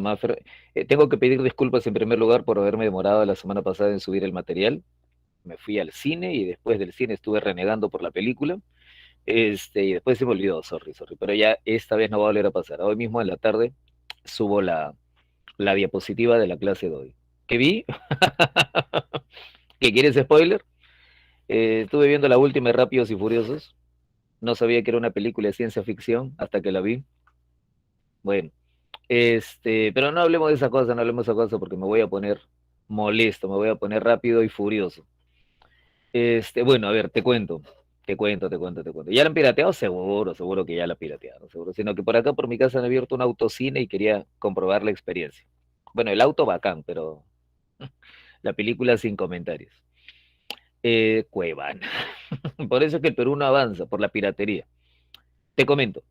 Maffer. Tengo que pedir disculpas en primer lugar por haberme demorado la semana pasada en subir el material. Me fui al cine y después del cine estuve renegando por la película. Y después se me olvidó, sorry, sorry. Pero ya esta vez no va a volver a pasar. Hoy mismo en la tarde subo la diapositiva de la clase de hoy. ¿Qué vi? ¿Qué quieres spoiler? Estuve viendo la última de Rápidos y Furiosos. No sabía que era una película de ciencia ficción hasta que la vi. Bueno, pero no hablemos de esa cosa, no hablemos de esa cosa porque me voy a poner molesto, me voy a poner rápido y furioso. Bueno, a ver, te cuento. ¿Ya la han pirateado? Seguro, seguro que ya la piratearon, seguro. Sino que por acá, por mi casa, han abierto un autocine y quería comprobar la experiencia. Bueno, el auto bacán, pero la película sin comentarios. Cuevana. Por eso es que el Perú no avanza, por la piratería. Te comento.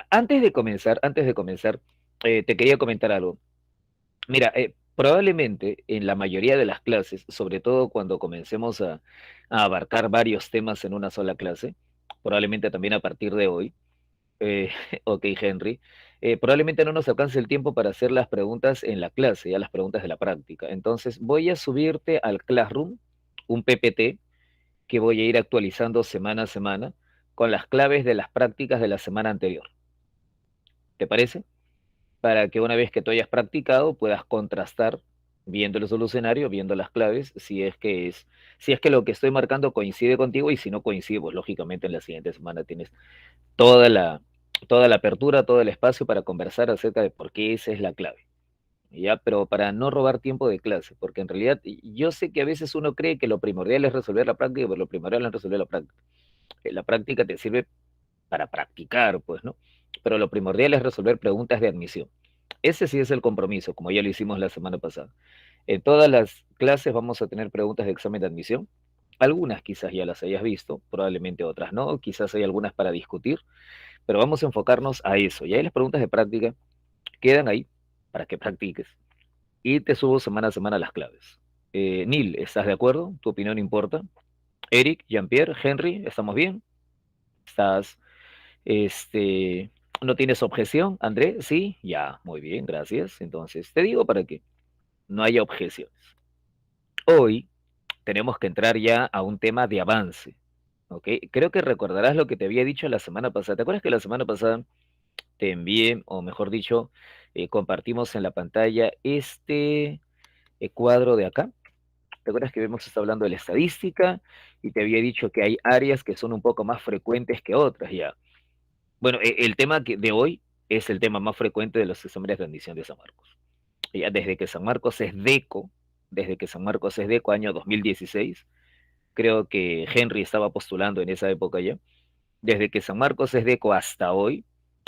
Antes de comenzar, te quería comentar algo. Mira, probablemente en la mayoría de las clases, sobre todo cuando comencemos a abarcar varios temas en una sola clase, probablemente también a partir de hoy, eh, ok, Henry, probablemente no nos alcance el tiempo para hacer las preguntas en la clase, ya las preguntas de la práctica. Entonces, voy a subirte al Classroom un PPT que voy a ir actualizando semana a semana con las claves de las prácticas de la semana anterior. ¿Te parece? Para que una vez que tú hayas practicado puedas contrastar viendo el solucionario, viendo las claves, si es que lo que estoy marcando coincide contigo y si no coincide, pues lógicamente en la siguiente semana tienes toda la, toda la apertura, todo el espacio para conversar acerca de por qué esa es la clave. ¿Ya? Pero para no robar tiempo de clase, porque en realidad yo sé que a veces uno cree que lo primordial es resolver la práctica, pero lo primordial es resolver la práctica. La práctica te sirve para practicar, pues, ¿no? Pero lo primordial es resolver preguntas de admisión. Ese sí es el compromiso, como ya lo hicimos la semana pasada. En todas las clases vamos a tener preguntas de examen de admisión. Algunas quizás ya las hayas visto, probablemente otras no, quizás hay algunas para discutir, pero vamos a enfocarnos a eso. Y ahí las preguntas de práctica quedan ahí para que practiques. Y te subo semana a semana las claves. Neil, ¿estás de acuerdo? ¿Tu opinión importa? Eric, Jean-Pierre, Henry, ¿estamos bien? ¿Estás Este, ¿No tienes objeción, André? Sí, ya, muy bien, gracias. Entonces, te digo para que no haya objeciones. Hoy tenemos que entrar ya a un tema de avance, ¿ok? Creo que recordarás lo que te había dicho la semana pasada. ¿Te acuerdas que la semana pasada te envié, o mejor dicho, compartimos en la pantalla este cuadro de acá? ¿Te acuerdas que hemos estado hablando de la estadística y te había dicho que hay áreas que son un poco más frecuentes que otras ya? Bueno, el tema de hoy es el tema más frecuente de los exámenes de admisión de San Marcos. Ya desde que San Marcos es DECO, año 2016, creo que Henry estaba postulando en esa época ya, desde que San Marcos es DECO hasta hoy,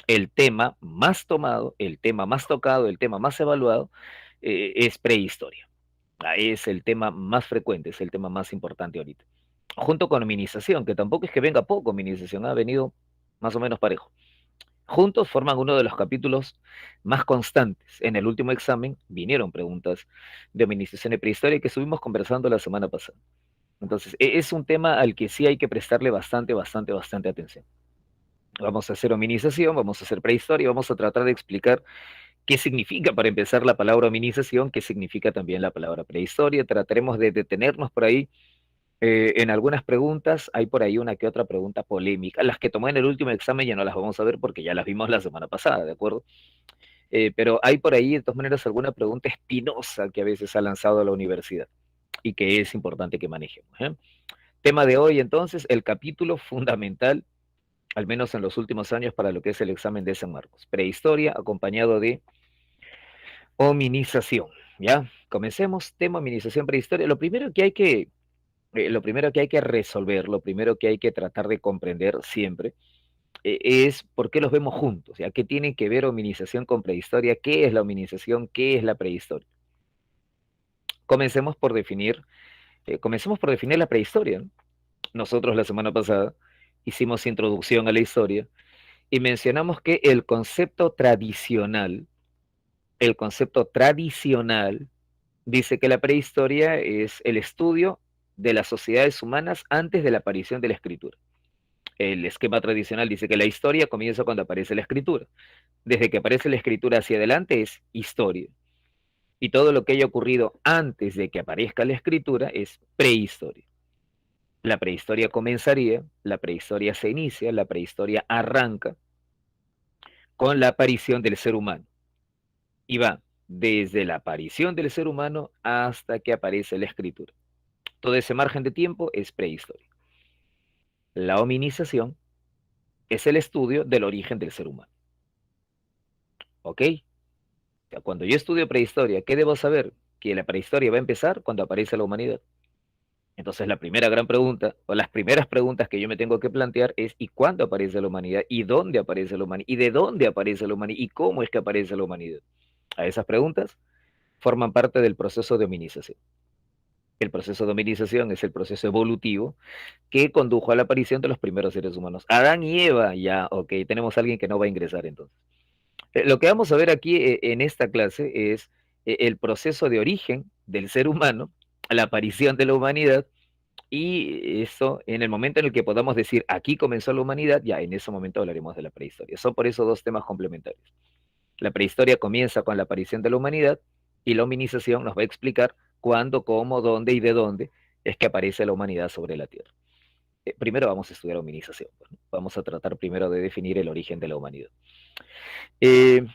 el tema más tomado, el tema más tocado, el tema más evaluado es prehistoria. Es el tema más frecuente, es el tema más importante ahorita. Junto con minimización, que tampoco es que venga poco, minimización ha venido más o menos parejo. Juntos forman uno de los capítulos más constantes. En el último examen vinieron preguntas de hominización y prehistoria que estuvimos conversando la semana pasada. Entonces, es un tema al que sí hay que prestarle bastante atención. Vamos a hacer hominización, vamos a hacer prehistoria, vamos a tratar de explicar qué significa para empezar la palabra hominización, qué significa también la palabra prehistoria. Trataremos de detenernos por ahí en algunas preguntas. Hay por ahí una que otra pregunta polémica. Las que tomé en el último examen ya no las vamos a ver porque ya las vimos la semana pasada, ¿de acuerdo? Pero hay por ahí, de todas maneras, alguna pregunta espinosa que a veces ha lanzado a la universidad y que es importante que manejemos, ¿eh? Tema de hoy, entonces, el capítulo fundamental, al menos en los últimos años, para lo que es el examen de San Marcos. Prehistoria acompañado de hominización, ¿ya? Comencemos, tema hominización, prehistoria. Lo primero que hay que resolver, lo primero que hay que tratar de comprender siempre es por qué los vemos juntos, ¿ya? ¿Qué tiene que ver hominización con prehistoria? ¿Qué es la hominización? ¿Qué es la prehistoria? Comencemos por definir, comencemos por definir la prehistoria, ¿no? Nosotros la semana pasada hicimos introducción a la historia y mencionamos que el concepto tradicional dice que la prehistoria es el estudio de las sociedades humanas antes de la aparición de la escritura. El esquema tradicional dice que la historia comienza cuando aparece la escritura. Desde que aparece la escritura hacia adelante es historia. Y todo lo que haya ocurrido antes de que aparezca la escritura es prehistoria. La prehistoria comenzaría, la prehistoria se inicia, la prehistoria arranca con la aparición del ser humano. Y va desde la aparición del ser humano hasta que aparece la escritura. Todo ese margen de tiempo es prehistoria. La hominización es el estudio del origen del ser humano. ¿Ok? O sea, cuando yo estudio prehistoria, ¿qué debo saber? Que la prehistoria va a empezar cuando aparece la humanidad. Entonces, la primera gran pregunta, o las primeras preguntas que yo me tengo que plantear es, ¿y cuándo aparece la humanidad? ¿Y dónde aparece la humanidad? ¿Y de dónde aparece la humanidad? ¿Y cómo es que aparece la humanidad? A esas preguntas forman parte del proceso de hominización. El proceso de hominización es el proceso evolutivo que condujo a la aparición de los primeros seres humanos. Adán y Eva, ya, ok, tenemos a alguien que no va a ingresar entonces. Lo que vamos a ver aquí en esta clase es el proceso de origen del ser humano, la aparición de la humanidad, y eso, en el momento en el que podamos decir aquí comenzó la humanidad, ya en ese momento hablaremos de la prehistoria. Son por eso dos temas complementarios. La prehistoria comienza con la aparición de la humanidad y la hominización nos va a explicar cuándo, cómo, dónde y de dónde es que aparece la humanidad sobre la Tierra. Primero vamos a estudiar hominización. Bueno, vamos a tratar primero de definir el origen de la humanidad. Eh,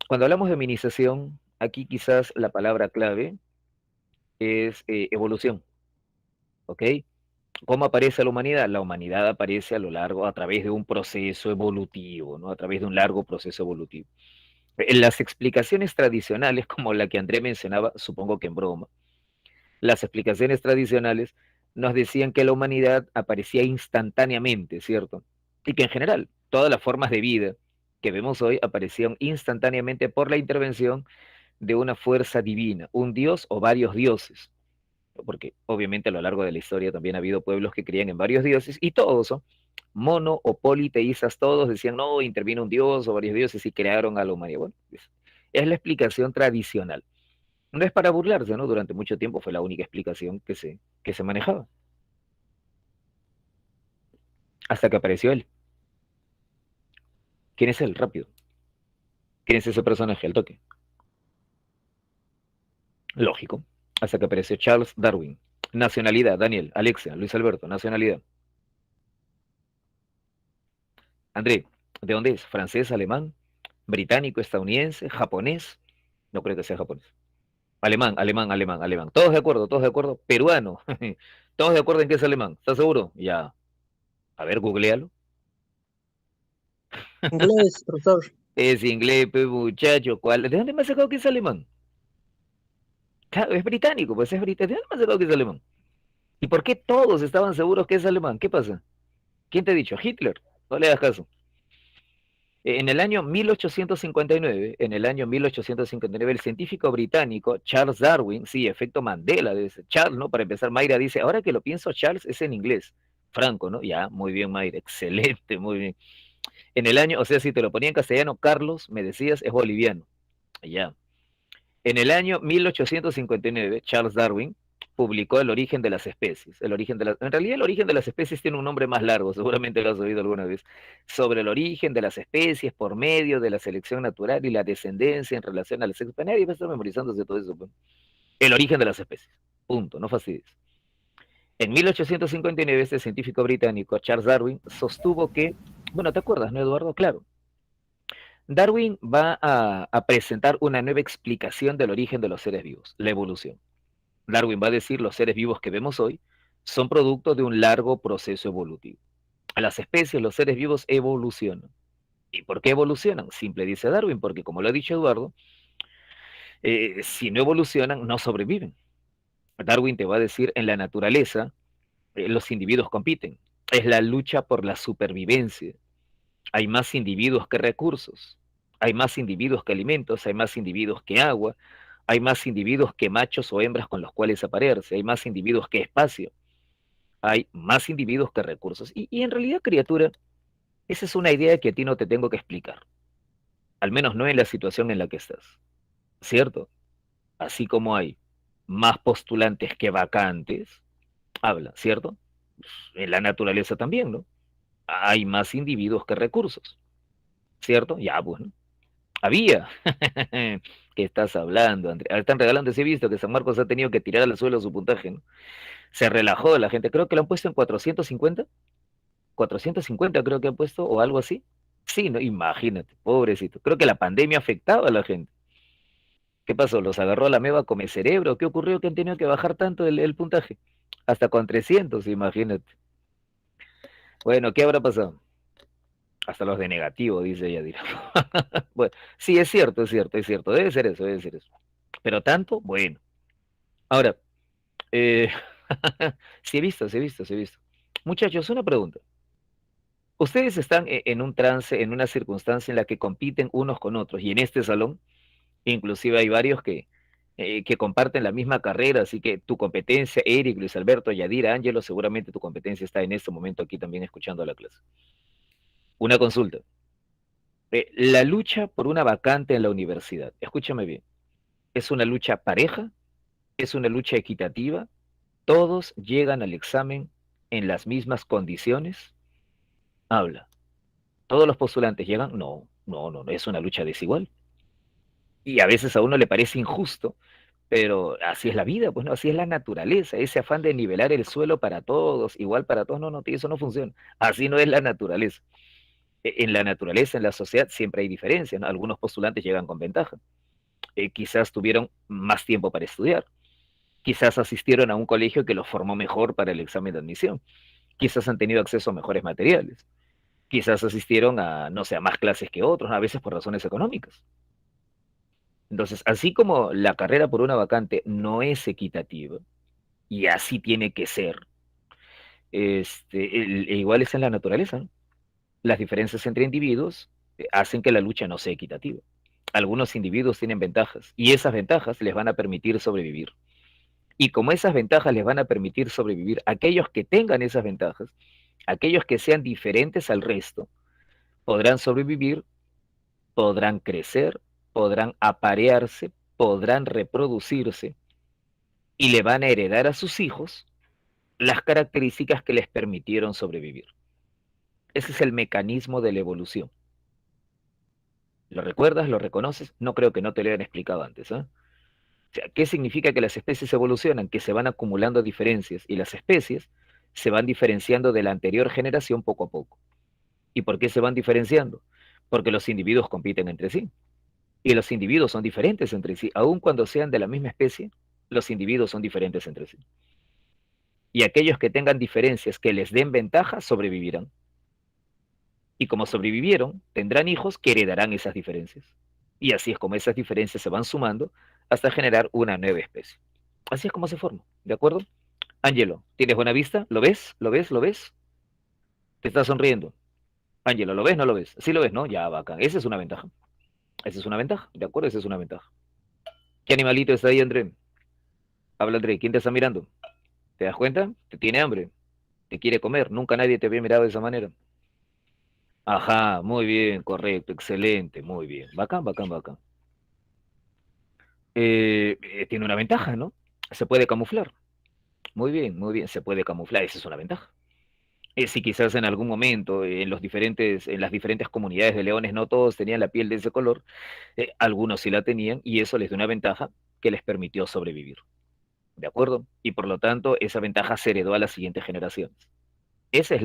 Cuando hablamos de hominización, aquí quizás la palabra clave es evolución, ¿ok? ¿Cómo aparece la humanidad? La humanidad aparece a lo largo, a través de un proceso evolutivo, ¿no? A través de un largo proceso evolutivo. En las explicaciones tradicionales, como la que André mencionaba, supongo que en broma, las explicaciones tradicionales nos decían que la humanidad aparecía instantáneamente, ¿cierto? Y que en general todas las formas de vida que vemos hoy aparecieron instantáneamente por la intervención de una fuerza divina, un dios o varios dioses, porque obviamente a lo largo de la historia también ha habido pueblos que creían en varios dioses y todos son mono o politeístas, todos decían, no, intervino un dios o varios dioses y crearon a la humanidad. Bueno, es la explicación tradicional. No es para burlarse, ¿no? Durante mucho tiempo fue la única explicación que se manejaba, hasta que apareció él. ¿Quién es él? Rápido. ¿Quién es ese personaje? Al toque. Lógico. Hasta que apareció Charles Darwin. Nacionalidad, Daniel, Alexia, Luis Alberto, nacionalidad. André, ¿de dónde es? ¿Francés, alemán, británico, estadounidense, japonés? No creo que sea japonés. Alemán, alemán, alemán, alemán. Todos de acuerdo, todos de acuerdo. Peruano. Todos de acuerdo en que es alemán. ¿Estás seguro? Ya. A ver, googlealo. Inglés, profesor. Es inglés, pues, muchacho. ¿Cuál? ¿De dónde me has sacado que es alemán? Claro, es británico, pues es británico. ¿De dónde me has sacado que es alemán? ¿Y por qué todos estaban seguros que es alemán? ¿Qué pasa? ¿Quién te ha dicho? Hitler. No le hagas caso. En el año 1859, el científico británico Charles Darwin, sí, efecto Mandela, dice Charles, ¿no? Para empezar, Mayra dice, ahora que lo pienso, Charles es en inglés. Franco, ¿no? Ya, muy bien, Mayra, excelente, muy bien. En el año, o sea, si te lo ponía en castellano, Carlos, me decías, es boliviano. Ya. En el año 1859, Charles Darwin publicó El origen de las especies. En realidad, el origen de las especies tiene un nombre más largo, seguramente lo has oído alguna vez. Sobre el origen de las especies por medio de la selección natural y la descendencia en relación al sexo. Nadie va a estar memorizándose todo eso. Pues. El origen de las especies. Punto, no fastidies. En 1859, este científico británico, Charles Darwin, sostuvo que, bueno, ¿te acuerdas, no, Eduardo? Claro, Darwin va a presentar una nueva explicación del origen de los seres vivos, la evolución. Darwin va a decir los seres vivos que vemos hoy son producto de un largo proceso evolutivo. A las especies, los seres vivos evolucionan. ¿Y por qué evolucionan? Simple dice Darwin, porque como lo ha dicho Eduardo, si no evolucionan, no sobreviven. Darwin te va a decir, en la naturaleza, los individuos compiten. Es la lucha por la supervivencia. Hay más individuos que recursos, hay más individuos que alimentos, hay más individuos que agua, hay más individuos que machos o hembras con los cuales aparearse, hay más individuos que espacio, hay más individuos que recursos. Y en realidad, criatura, esa es una idea que a ti no te tengo que explicar, al menos no en la situación en la que estás, ¿cierto? Así como hay más postulantes que vacantes, habla, ¿cierto? En la naturaleza también, ¿no? hay más individuos que recursos, ¿cierto? Ya, bueno, había. ¿Qué estás hablando, André? Ah, están regalando ese visto que San Marcos ha tenido que tirar al suelo su puntaje, ¿no? Se relajó la gente, creo que lo han puesto en 450 creo que han puesto, o algo así. Sí, no, imagínate, pobrecito. Creo que la pandemia afectaba a la gente. ¿Qué pasó? ¿Los agarró la meba come cerebro? ¿Qué ocurrió que han tenido que bajar tanto el puntaje? Hasta con 300, imagínate. Bueno, ¿qué habrá pasado? Hasta los de negativo, dice ella. Dirá. Bueno, sí, es cierto, es cierto, es cierto. Debe ser eso, debe ser eso. Pero tanto, bueno. Ahora, eh, sí he visto, sí he visto, sí he visto. Muchachos, una pregunta. Ustedes están en un trance, en una circunstancia en la que compiten unos con otros, y en este salón, inclusive hay varios que comparten la misma carrera, así que tu competencia, Eric, Luis Alberto, Yadira, Ángelo, seguramente tu competencia está en este momento aquí también escuchando la clase. Una consulta. La lucha por una vacante en la universidad, escúchame bien, ¿es una lucha pareja? ¿Es una lucha equitativa? ¿Todos llegan al examen en las mismas condiciones? Habla. ¿Todos los postulantes llegan? No, no, no, no, es una lucha desigual. Y a veces a uno le parece injusto, pero así es la vida, pues no, así es la naturaleza, ese afán de nivelar el suelo para todos, igual para todos, no, no, eso no funciona. Así no es la naturaleza. En la naturaleza, en la sociedad, siempre hay diferencias, ¿no? Algunos postulantes llegan con ventaja. Quizás tuvieron más tiempo para estudiar, quizás asistieron a un colegio que los formó mejor para el examen de admisión, quizás han tenido acceso a mejores materiales, quizás asistieron a, no sé, a más clases que otros, a veces por razones económicas. Entonces, así como la carrera por una vacante no es equitativa, y así tiene que ser, igual es en la naturaleza, ¿no? Las diferencias entre individuos hacen que la lucha no sea equitativa. Algunos individuos tienen ventajas y esas ventajas les van a permitir sobrevivir. Y como esas ventajas les van a permitir sobrevivir, aquellos que tengan esas ventajas, aquellos que sean diferentes al resto, podrán sobrevivir, podrán crecer, podrán aparearse, podrán reproducirse y le van a heredar a sus hijos las características que les permitieron sobrevivir. Ese es el mecanismo de la evolución. ¿Lo recuerdas? ¿Lo reconoces? No creo que no te lo hayan explicado antes. O sea, ¿qué significa que las especies evolucionan? Que se van acumulando diferencias y las especies se van diferenciando de la anterior generación poco a poco. ¿Y por qué se van diferenciando? Porque los individuos compiten entre sí. Y los individuos son diferentes entre sí. Aun cuando sean de la misma especie, los individuos son diferentes entre sí. Y aquellos que tengan diferencias que les den ventaja sobrevivirán. Y como sobrevivieron, tendrán hijos que heredarán esas diferencias. Y así es como esas diferencias se van sumando hasta generar una nueva especie. Así es como se forma, ¿de acuerdo? Ángelo, ¿tienes buena vista? ¿Lo ves? ¿Lo ves? ¿Lo ves? Te estás sonriendo. Ángelo, ¿lo ves? ¿No lo ves? Sí lo ves, ¿no? Ya, bacán. Esa es una ventaja. Esa es una ventaja, ¿de acuerdo? Esa es una ventaja. ¿Qué animalito está ahí, André? Habla, André. ¿Quién te está mirando? ¿Te das cuenta? Te tiene hambre. Te quiere comer. Nunca nadie te había mirado de esa manera. Ajá, muy bien, correcto, excelente, muy bien. Bacán, bacán, bacán. Tiene una ventaja, ¿no? Se puede camuflar. Muy bien, se puede camuflar, esa es una ventaja. Si quizás en algún momento en las diferentes comunidades de leones no todos tenían la piel de ese color, algunos sí la tenían y eso les dio una ventaja que les permitió sobrevivir, ¿de acuerdo? Y por lo tanto esa ventaja se heredó a las siguientes generaciones. Esa es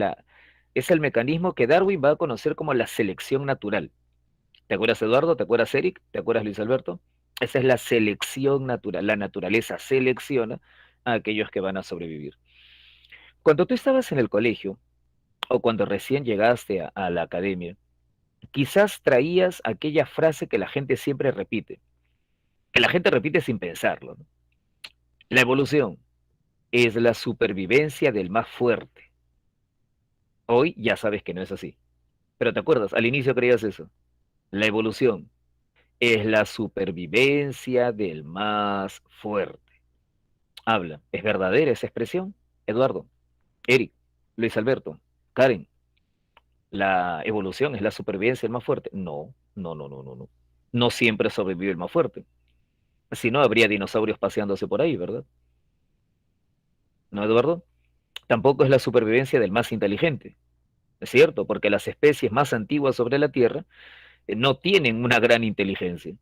es el mecanismo que Darwin va a conocer como la selección natural. ¿Te acuerdas, Eduardo? ¿Te acuerdas, Eric? ¿Te acuerdas, Luis Alberto? Esa es la selección natural. La naturaleza selecciona a aquellos que van a sobrevivir. Cuando tú estabas en el colegio o cuando recién llegaste a la academia, quizás traías aquella frase que la gente siempre repite, que la gente repite sin pensarlo, ¿no? La evolución es la supervivencia del más fuerte. Hoy ya sabes que no es así. Pero te acuerdas, al inicio creías eso. La evolución es la supervivencia del más fuerte. Habla. ¿Es verdadera esa expresión? Eduardo, Eric, Luis Alberto, Karen, ¿la evolución es la supervivencia del más fuerte? No, no, no, no, no, no. No siempre sobrevive el más fuerte. Si no, habría dinosaurios paseándose por ahí, ¿verdad? ¿No, Eduardo? Tampoco es la supervivencia del más inteligente. ¿es cierto? Porque las especies más antiguas sobre la Tierra no tienen una gran inteligencia.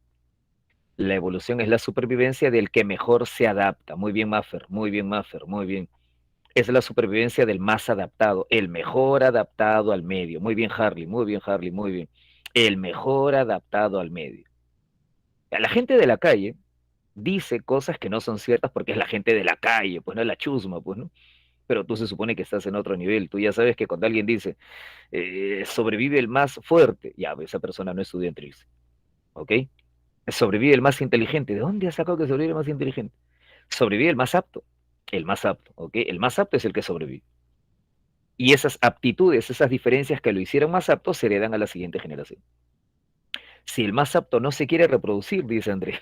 La evolución es la supervivencia del que mejor se adapta. Muy bien, Maffer, muy bien, Maffer, muy bien. Es la supervivencia del más adaptado, el mejor adaptado al medio. Muy bien, Harley, muy bien, Harley, muy bien. El mejor adaptado al medio. La gente de la calle dice cosas que no son ciertas porque es la gente de la calle, pues no es la chusma, pues no. Pero tú se supone que estás en otro nivel. Tú ya sabes que cuando alguien dice sobrevive el más fuerte, ya, esa persona no estudia en Trilce, ¿ok? Sobrevive el más inteligente. ¿De dónde has sacado que sobrevive el más inteligente? Sobrevive el más apto. El más apto, ¿ok? El más apto es el que sobrevive. Y esas aptitudes, esas diferencias que lo hicieron más apto, se heredan a la siguiente generación. Si el más apto no se quiere reproducir, dice André,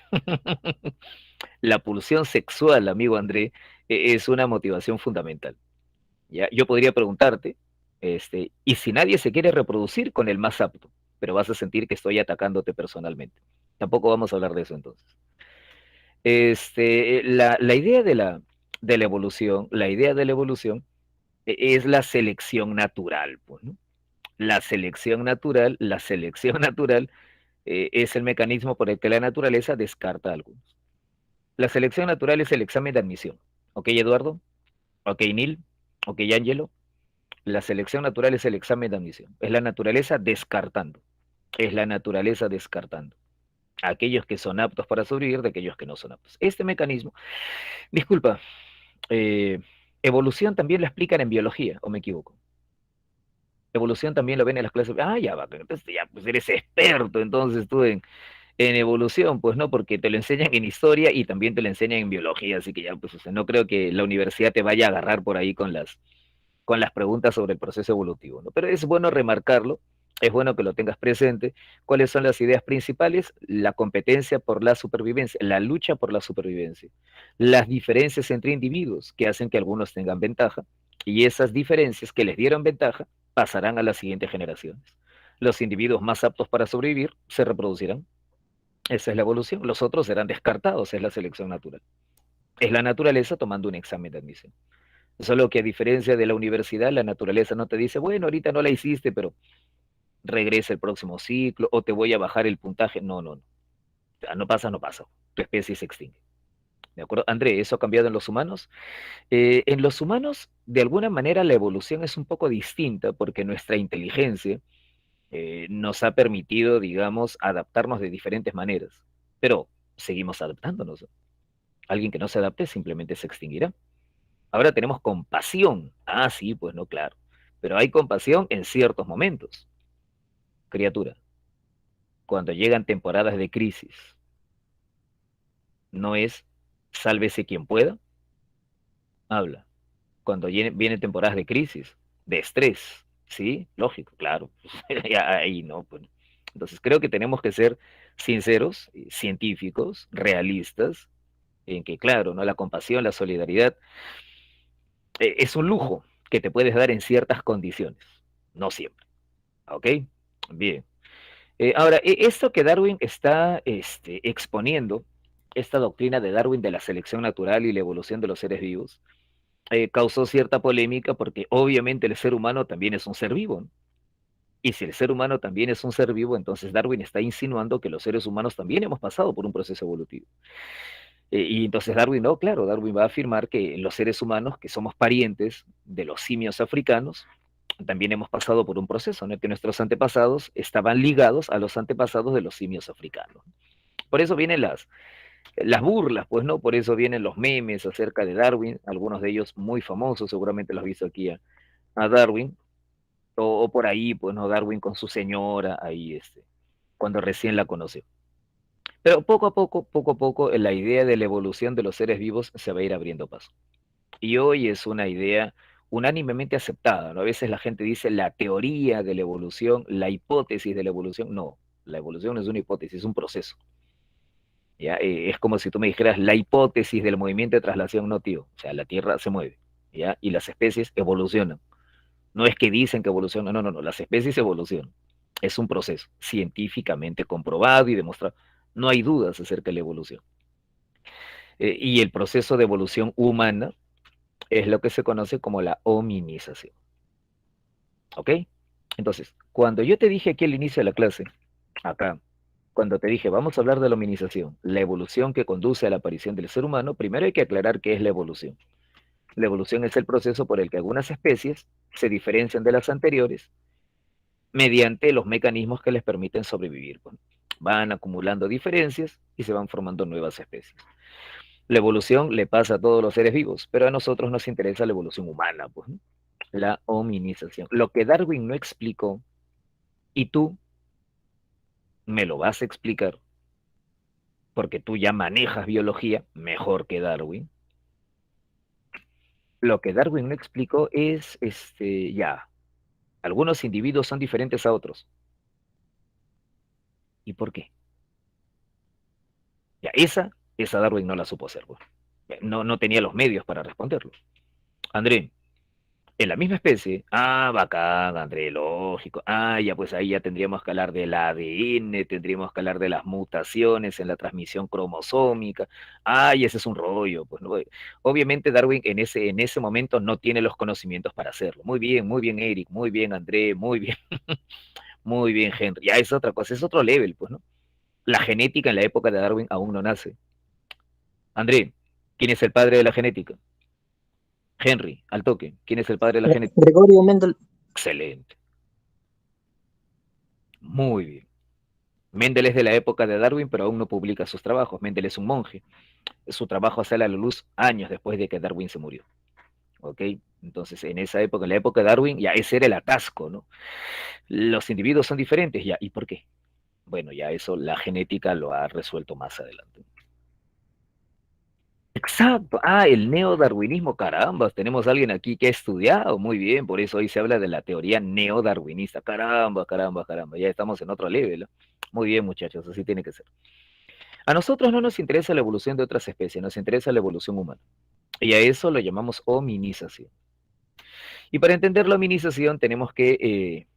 la pulsión sexual, amigo André, es una motivación fundamental. ¿Ya? Yo podría preguntarte, ¿y si nadie se quiere reproducir con el más apto? Pero vas a sentir que estoy atacándote personalmente. Tampoco vamos a hablar de eso entonces. La idea de la evolución, la idea de la evolución es la selección natural, pues, ¿no? La selección natural es el mecanismo por el que la naturaleza descarta a algunos. La selección natural es el examen de admisión. ¿Ok, Eduardo? ¿Ok, Neil? ¿Ok, Angelo? La selección natural es el examen de admisión. Es la naturaleza descartando. Es la naturaleza descartando a aquellos que son aptos para sobrevivir de aquellos que no son aptos. Este mecanismo, disculpa, eh, evolución también lo explican en biología, ¿o me equivoco? Evolución también lo ven en las clases. Ah, ya va, entonces ya pues eres experto entonces tú en evolución, pues no, porque te lo enseñan en historia y también te lo enseñan en biología, así que ya, pues, o sea, no creo que la universidad te vaya a agarrar por ahí con las preguntas sobre el proceso evolutivo, ¿no? Pero es bueno remarcarlo, es bueno que lo tengas presente. ¿Cuáles son las ideas principales? La competencia por la supervivencia, la lucha por la supervivencia, las diferencias entre individuos que hacen que algunos tengan ventaja y esas diferencias que les dieron ventaja pasarán a las siguientes generaciones. Los individuos más aptos para sobrevivir se reproducirán. Esa es la evolución. Los otros serán descartados, es la selección natural. Es la naturaleza tomando un examen de admisión. Solo que a diferencia de la universidad, la naturaleza no te dice, bueno, ahorita no la hiciste, pero regresa el próximo ciclo o te voy a bajar el puntaje. No, no, no. O sea, no pasa, no pasa. Tu especie se extingue. ¿De acuerdo? André, ¿eso ha cambiado en los humanos? En los humanos, de alguna manera, la evolución es un poco distinta porque nuestra inteligencia nos ha permitido, digamos, adaptarnos de diferentes maneras. Pero seguimos adaptándonos. Alguien que no se adapte simplemente se extinguirá. Ahora tenemos compasión. Ah, sí, pues no, claro. Pero hay compasión en ciertos momentos, criatura. Cuando llegan temporadas de crisis, no es sálvese quien pueda, habla. Cuando vienen temporadas de crisis, de estrés, ¿sí? Lógico, claro. Ahí no, pues. Entonces creo que tenemos que ser sinceros, científicos, realistas, en que, claro, ¿no? La compasión, la solidaridad es un lujo que te puedes dar en ciertas condiciones, no siempre. ¿Ok? Bien. Ahora, esto que Darwin está exponiendo, esta doctrina de Darwin de la selección natural y la evolución de los seres vivos, causó cierta polémica porque obviamente el ser humano también es un ser vivo, ¿no? Y si el ser humano también es un ser vivo, entonces Darwin está insinuando que los seres humanos también hemos pasado por un proceso evolutivo. Y entonces Darwin, no, claro, Darwin va a afirmar que los seres humanos, que somos parientes de los simios africanos, también hemos pasado por un proceso, ¿no? Que nuestros antepasados estaban ligados a los antepasados de los simios africanos. Por eso vienen las burlas, pues, ¿no? Por eso vienen los memes acerca de Darwin, algunos de ellos muy famosos, seguramente los has visto aquí a Darwin, o por ahí, pues, ¿no? Darwin con su señora, ahí, cuando recién la conoció. Pero poco a poco, la idea de la evolución de los seres vivos se va a ir abriendo paso. Y hoy es una idea unánimemente aceptada, ¿no? A veces la gente dice la teoría de la evolución, la hipótesis de la evolución. No, la evolución no es una hipótesis, es un proceso. ¿Ya? Es como si tú me dijeras la hipótesis del movimiento de traslación, no, tío. O sea, la Tierra se mueve, ¿ya? Y las especies evolucionan. No es que dicen que evolucionan, no, no, no, las especies evolucionan. Es un proceso científicamente comprobado y demostrado. No hay dudas acerca de la evolución. Y el proceso de evolución humana es lo que se conoce como la hominización. ¿Ok? Entonces, cuando yo te dije aquí al inicio de la clase, acá, cuando te dije, vamos a hablar de la hominización, la evolución que conduce a la aparición del ser humano, primero hay que aclarar qué es la evolución. La evolución es el proceso por el que algunas especies se diferencian de las anteriores mediante los mecanismos que les permiten sobrevivir. Pues. Van acumulando diferencias y se van formando nuevas especies. La evolución le pasa a todos los seres vivos, pero a nosotros nos interesa la evolución humana, pues, ¿no? La hominización. Lo que Darwin no explicó, y tú me lo vas a explicar, porque tú ya manejas biología mejor que Darwin. Lo que Darwin no explicó es, ya, algunos individuos son diferentes a otros. ¿Y por qué? Ya, esa Darwin no la supo hacer, pues. No tenía los medios para responderlo. André, en la misma especie, bacán, André, lógico. Ya, pues ahí ya tendríamos que hablar del ADN, tendríamos que hablar de las mutaciones en la transmisión cromosómica. Y ese es un rollo, pues, ¿no? Obviamente Darwin en ese momento no tiene los conocimientos para hacerlo. Muy bien, Eric, muy bien, André, muy bien, muy bien, Henry. Ya es otra cosa, es otro level, pues, ¿no? La genética en la época de Darwin aún no nace. André, ¿quién es el padre de la genética? Henry, al toque. ¿Quién es el padre de la genética? Gregorio Mendel. Excelente. Muy bien. Mendel es de la época de Darwin, pero aún no publica sus trabajos. Mendel es un monje. Su trabajo sale a la luz años después de que Darwin se murió. ¿Ok? Entonces, en esa época, en la época de Darwin, ya ese era el atasco, ¿no? Los individuos son diferentes, ya. ¿Y por qué? Bueno, ya eso la genética lo ha resuelto más adelante. Exacto. El neodarwinismo, caramba, tenemos a alguien aquí que ha estudiado muy bien, por eso hoy se habla de la teoría neodarwinista. Caramba, caramba, caramba, ya estamos en otro nivel. ¿No? Muy bien, muchachos, así tiene que ser. A nosotros no nos interesa la evolución de otras especies, nos interesa la evolución humana. Y a eso lo llamamos hominización. Y para entender la hominización tenemos que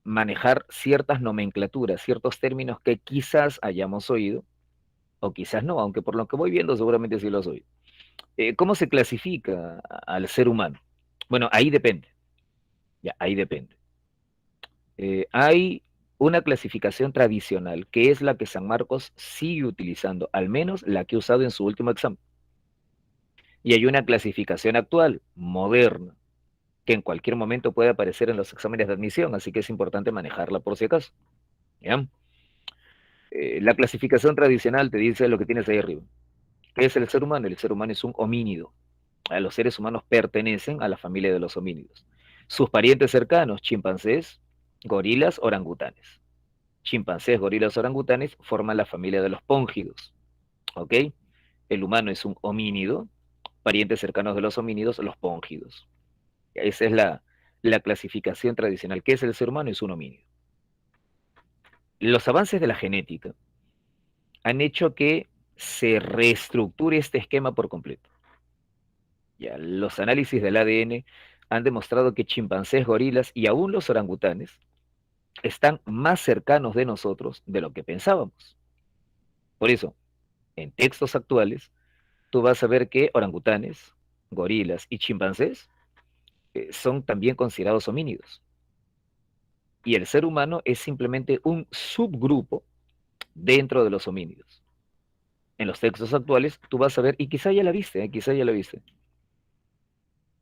manejar ciertas nomenclaturas, ciertos términos que quizás hayamos oído, o quizás no, aunque por lo que voy viendo seguramente sí los oído. ¿Cómo se clasifica al ser humano? Bueno, ahí depende. Ya, ahí depende. Hay una clasificación tradicional que es la que San Marcos sigue utilizando, al menos la que ha usado en su último examen. Y hay una clasificación actual, moderna, que en cualquier momento puede aparecer en los exámenes de admisión, así que es importante manejarla por si acaso. ¿Ya? La clasificación tradicional te dice lo que tienes ahí arriba. ¿Qué es el ser humano? El ser humano es un homínido. Los seres humanos pertenecen a la familia de los homínidos. Sus parientes cercanos, chimpancés, gorilas, orangutanes. Chimpancés, gorilas, orangutanes forman la familia de los póngidos. ¿Ok? El humano es un homínido, parientes cercanos de los homínidos, los póngidos. Esa es la clasificación tradicional. ¿Qué es el ser humano? Es un homínido. Los avances de la genética han hecho que se reestructure este esquema por completo. Ya, los análisis del ADN han demostrado que chimpancés, gorilas y aún los orangutanes están más cercanos de nosotros de lo que pensábamos. Por eso, en textos actuales, tú vas a ver que orangutanes, gorilas y chimpancés son también considerados homínidos. Y el ser humano es simplemente un subgrupo dentro de los homínidos. En los textos actuales, tú vas a ver, y quizá ya la viste, quizá ya la viste,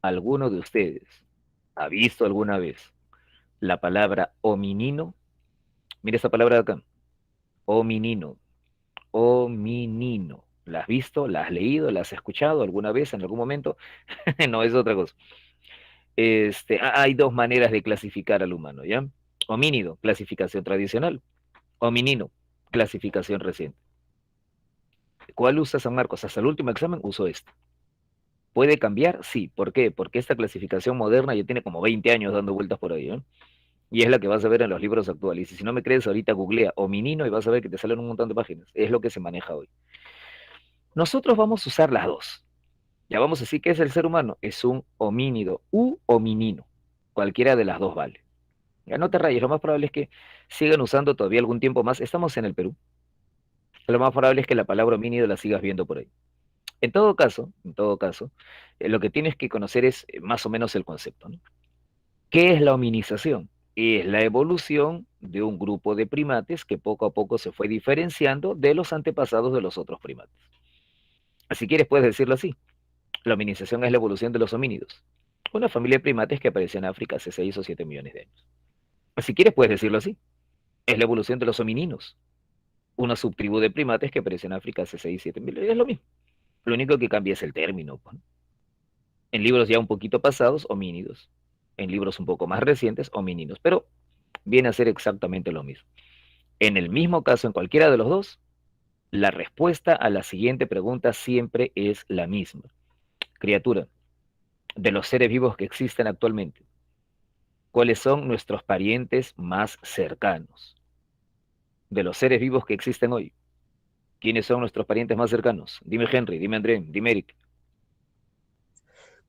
¿alguno de ustedes ha visto alguna vez la palabra hominino? Mira esta palabra de acá, hominino, hominino. ¿La has visto? ¿La has leído? ¿La has escuchado alguna vez, en algún momento? No, es otra cosa. Hay dos maneras de clasificar al humano, ¿ya? Homínido, clasificación tradicional. Hominino, clasificación reciente. ¿Cuál usa San Marcos? Hasta el último examen usó este. ¿Puede cambiar? Sí. ¿Por qué? Porque esta clasificación moderna ya tiene como 20 años dando vueltas por ahí, ¿eh? Y es la que vas a ver en los libros actuales. Y si no me crees, ahorita googlea hominino y vas a ver que te salen un montón de páginas. Es lo que se maneja hoy. Nosotros vamos a usar las dos. Ya vamos a decir que es el ser humano. Es un homínido u hominino. Cualquiera de las dos vale. Ya no te rayes, lo más probable es que sigan usando todavía algún tiempo más. Estamos en el Perú. Lo más probable es que la palabra homínido la sigas viendo por ahí. En todo caso, lo que tienes que conocer es más o menos el concepto, ¿no? ¿Qué es la hominización? Es la evolución de un grupo de primates que poco a poco se fue diferenciando de los antepasados de los otros primates. Si quieres, puedes decirlo así. La hominización es la evolución de los homínidos, una familia de primates que apareció en África hace 6 o 7 millones de años. Si quieres, puedes decirlo así. Es la evolución de los homininos, una subtribu de primates que apareció en África hace 6 o 7 millones. Es lo mismo. Lo único que cambia es el término, pues. En libros ya un poquito pasados, homínidos. En libros un poco más recientes, homínidos. Pero viene a ser exactamente lo mismo. En el mismo caso, en cualquiera de los dos, la respuesta a la siguiente pregunta siempre es la misma. Criatura, de los seres vivos que existen actualmente, ¿cuáles son nuestros parientes más cercanos? De los seres vivos que existen hoy, ¿quiénes son nuestros parientes más cercanos? Dime Henry, dime André, dime Eric.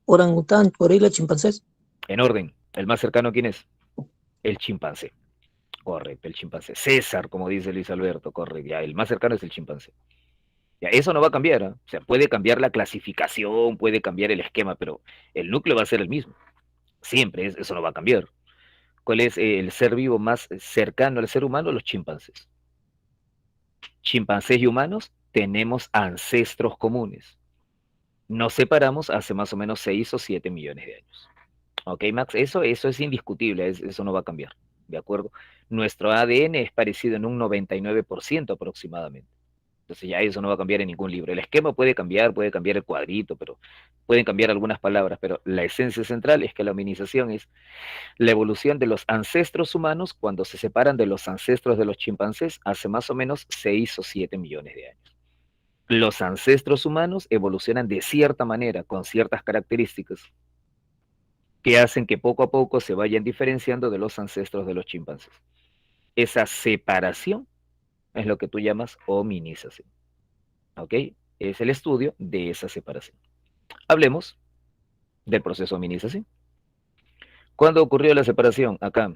Orangután, gorila, chimpancés. En orden, ¿el más cercano quién es? El chimpancé. Correcto, el chimpancé. César, como dice Luis Alberto, correcto. Ya, el más cercano es el chimpancé. Ya, eso no va a cambiar, ¿eh? O sea, puede cambiar la clasificación, puede cambiar el esquema, pero el núcleo va a ser el mismo. Siempre, eso no va a cambiar. ¿Cuál es el ser vivo más cercano al ser humano? Los chimpancés. Chimpancés y humanos tenemos ancestros comunes. Nos separamos hace más o menos 6 o 7 millones de años. ¿Ok, Max? Eso es indiscutible, eso no va a cambiar. ¿De acuerdo? Nuestro ADN es parecido en un 99% aproximadamente. Entonces ya eso no va a cambiar en ningún libro. El esquema puede cambiar el cuadrito, pero pueden cambiar algunas palabras, pero la esencia central es que la hominización es la evolución de los ancestros humanos cuando se separan de los ancestros de los chimpancés hace más o menos 6 o 7 millones de años. Los ancestros humanos evolucionan de cierta manera, con ciertas características, que hacen que poco a poco se vayan diferenciando de los ancestros de los chimpancés. Esa separación es lo que tú llamas hominización. ¿Ok? Es el estudio de esa separación. Hablemos del proceso de hominización. ¿Cuándo ocurrió la separación? Acá.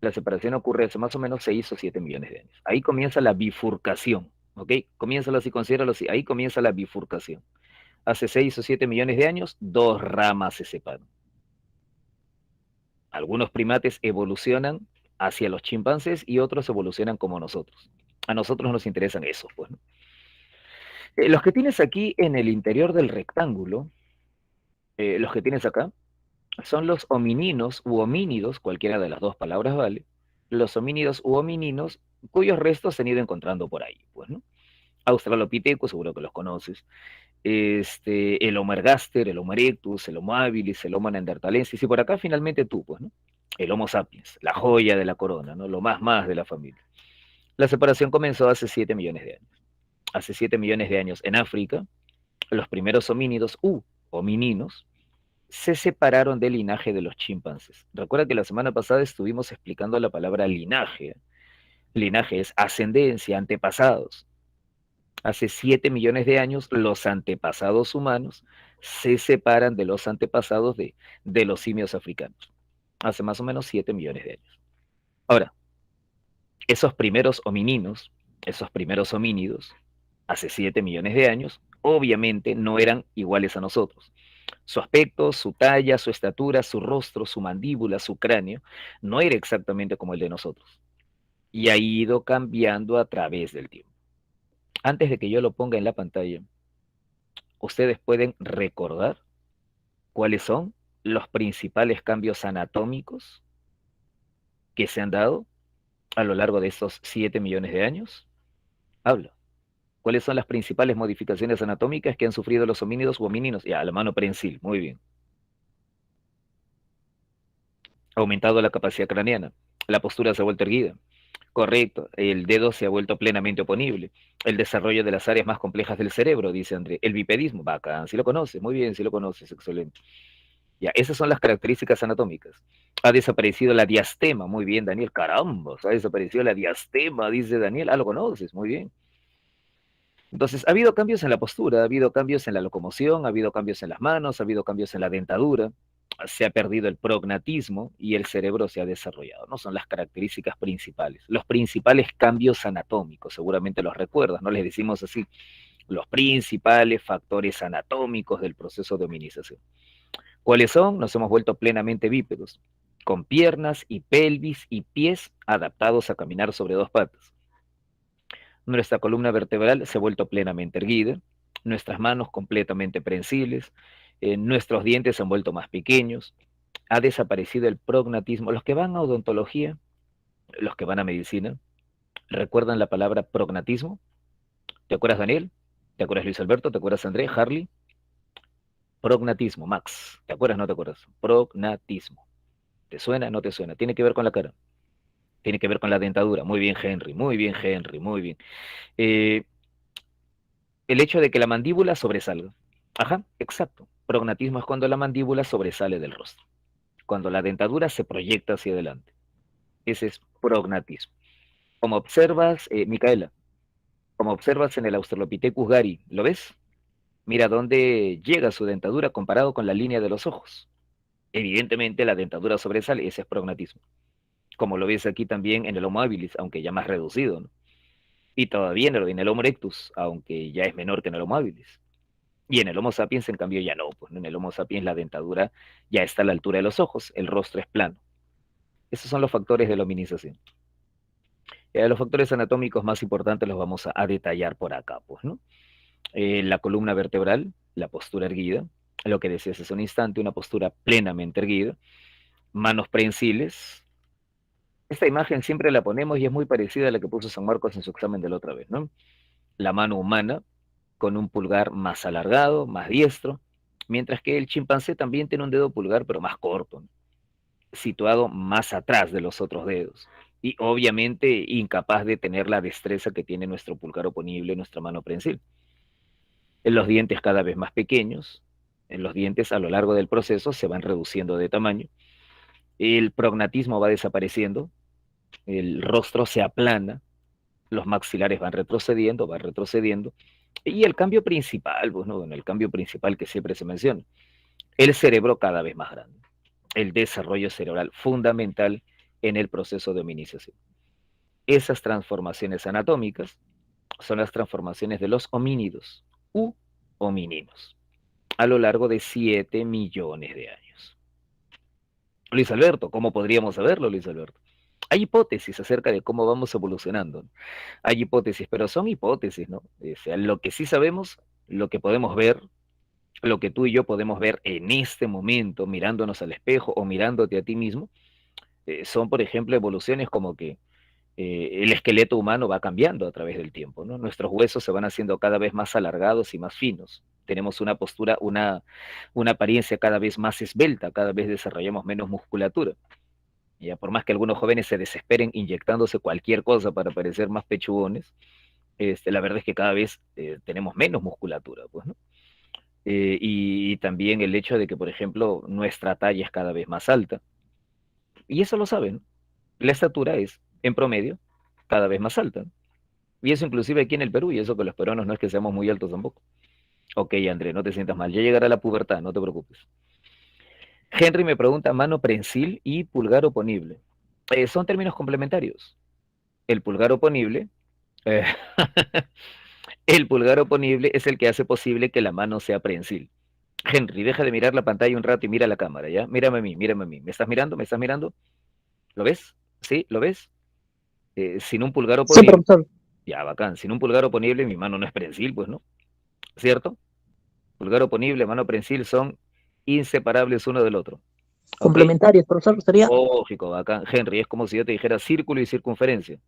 La separación ocurre hace más o menos 6 o 7 millones de años. Ahí comienza la bifurcación. ¿Ok? Comienza así, considéralo así. Ahí comienza la bifurcación. Hace 6 o 7 millones de años, dos ramas se separan. Algunos primates evolucionan hacia los chimpancés y otros evolucionan como nosotros. A nosotros nos interesan esos, pues, ¿no? Los que tienes aquí en el interior del rectángulo, los que tienes acá, son los homininos u homínidos, cualquiera de las dos palabras vale, los homínidos u homininos cuyos restos se han ido encontrando por ahí, pues, ¿no? Australopithecus, seguro que los conoces, el Homo ergaster, el Homo erectus, el Homo habilis, el Homo neanderthalensis, y por acá finalmente tú, pues, ¿no? El Homo sapiens, la joya de la corona, ¿no? Lo más de la familia. La separación comenzó hace 7 millones de años. Hace 7 millones de años en África, los primeros homínidos u homininos se separaron del linaje de los chimpancés. Recuerda que la semana pasada estuvimos explicando la palabra linaje. Linaje es ascendencia, antepasados. Hace 7 millones de años, los antepasados humanos se separan de los antepasados de los simios africanos. Hace más o menos 7 millones de años. Ahora, esos primeros homininos, esos primeros homínidos, hace 7 millones de años, obviamente no eran iguales a nosotros. Su aspecto, su talla, su estatura, su rostro, su mandíbula, su cráneo, no era exactamente como el de nosotros. Y ha ido cambiando a través del tiempo. Antes de que yo lo ponga en la pantalla, ustedes pueden recordar cuáles son los principales cambios anatómicos que se han dado a lo largo de estos 7 millones de años. Habla. ¿Cuáles son las principales modificaciones anatómicas que han sufrido los homínidos u homínidos? Ya, la mano prensil, muy bien. Ha aumentado la capacidad craneana, la postura se ha vuelto erguida. Correcto, el dedo se ha vuelto plenamente oponible. El desarrollo de las áreas más complejas del cerebro, dice André. El bipedismo, bacán, si lo conoces, muy bien, si lo conoces, excelente. Ya, esas son las características anatómicas. Ha desaparecido la diastema, muy bien, Daniel, caramba, ha desaparecido la diastema, dice Daniel, lo conoces, muy bien. Entonces, ha habido cambios en la postura, ha habido cambios en la locomoción, ha habido cambios en las manos, ha habido cambios en la dentadura, se ha perdido el prognatismo y el cerebro se ha desarrollado, ¿no? Son las características principales. Los principales cambios anatómicos, seguramente los recuerdas, ¿no? Les decimos así, los principales factores anatómicos del proceso de hominización. ¿Cuáles son? Nos hemos vuelto plenamente bípedos. con piernas y pelvis y pies adaptados a caminar sobre dos patas. Nuestra columna vertebral se ha vuelto plenamente erguida, nuestras manos completamente prensiles, nuestros dientes se han vuelto más pequeños, ha desaparecido el prognatismo. Los que van a odontología, los que van a medicina, ¿recuerdan la palabra prognatismo? ¿Te acuerdas, Daniel? ¿Te acuerdas, Luis Alberto? ¿Te acuerdas, André? ¿Harley? Prognatismo, Max. ¿Te acuerdas? ¿No te acuerdas? Prognatismo. ¿Te suena? ¿No te suena? Tiene que ver con la cara. Tiene que ver con la dentadura. Muy bien, Henry. Muy bien, Henry. Muy bien. Eh, el hecho de que la mandíbula sobresalga. Ajá, exacto. Prognatismo es cuando la mandíbula sobresale del rostro. Cuando la dentadura se proyecta hacia adelante. Ese es prognatismo. Como observas, Micaela, como observas en el Australopithecus gari, ¿lo ves? Mira dónde llega su dentadura comparado con la línea de los ojos. Evidentemente la dentadura sobresale, ese es prognatismo. Como lo ves aquí también en el Homo habilis, aunque ya más reducido, ¿no? Y todavía en el Homo erectus, aunque ya es menor que en el Homo habilis. Y en el Homo sapiens, en cambio, ya no. Pues, ¿no? En el Homo sapiens la dentadura ya está a la altura de los ojos, el rostro es plano. Esos son los factores de la hominización. Los factores anatómicos más importantes los vamos a detallar por acá, pues, ¿no? La columna vertebral, la postura erguida, lo que decías hace un instante, una postura plenamente erguida, manos prensiles. Esta imagen siempre la ponemos y es muy parecida a la que puso San Marcos en su examen de la otra vez, ¿no? La mano humana con un pulgar más alargado, más diestro, mientras que el chimpancé también tiene un dedo pulgar, pero más corto, ¿no? Situado más atrás de los otros dedos. Y obviamente incapaz de tener la destreza que tiene nuestro pulgar oponible, nuestra mano prensil. En los dientes cada vez más pequeños, en los dientes a lo largo del proceso se van reduciendo de tamaño, el prognatismo va desapareciendo, el rostro se aplana, los maxilares van retrocediendo, y el cambio principal, pues, ¿no? Bueno, el cambio principal que siempre se menciona, el cerebro cada vez más grande, el desarrollo cerebral fundamental en el proceso de hominización. Esas transformaciones anatómicas son las transformaciones de los homínidos u homininos a lo largo de 7 millones de años. Luis Alberto, ¿cómo podríamos saberlo, Luis Alberto? Hay hipótesis acerca de cómo vamos evolucionando. Hay hipótesis, pero son hipótesis, ¿no? O sea, lo que sí sabemos, lo que podemos ver, lo que tú y yo podemos ver en este momento, mirándonos al espejo o mirándote a ti mismo, son, por ejemplo, evoluciones como que el esqueleto humano va cambiando a través del tiempo, ¿no? Nuestros huesos se van haciendo cada vez más alargados y más finos. Tenemos una postura, una apariencia cada vez más esbelta, cada vez desarrollamos menos musculatura. Ya por más que algunos jóvenes se desesperen inyectándose cualquier cosa para parecer más pechugones, la verdad es que cada vez tenemos menos musculatura, pues, ¿no? Y también el hecho de que, por ejemplo, nuestra talla es cada vez más alta. Y eso lo saben. La estatura es, en promedio, cada vez más alta. Y eso inclusive aquí en el Perú, y eso que los peruanos no es que seamos muy altos tampoco. Ok, André, no te sientas mal. Ya llegará la pubertad, no te preocupes. Henry me pregunta mano prensil y pulgar oponible. Son términos complementarios. El pulgar oponible, eh, el pulgar oponible es el que hace posible que la mano sea prensil. Henry, deja de mirar la pantalla un rato y mira la cámara, ¿ya? Mírame a mí, mírame a mí. ¿Me estás mirando? ¿Me estás mirando? ¿Lo ves? ¿Sí? ¿Lo ves? Sin un pulgar Sí, oponible, profesor. ya bacán, sin un pulgar oponible mi mano no es prensil, pues, ¿no? ¿Cierto? Pulgar oponible, mano prensil son inseparables uno del otro. ¿Ok? Complementarios, profesor, sería. Lógico, bacán. Henry, es como si yo te dijera círculo y circunferencia.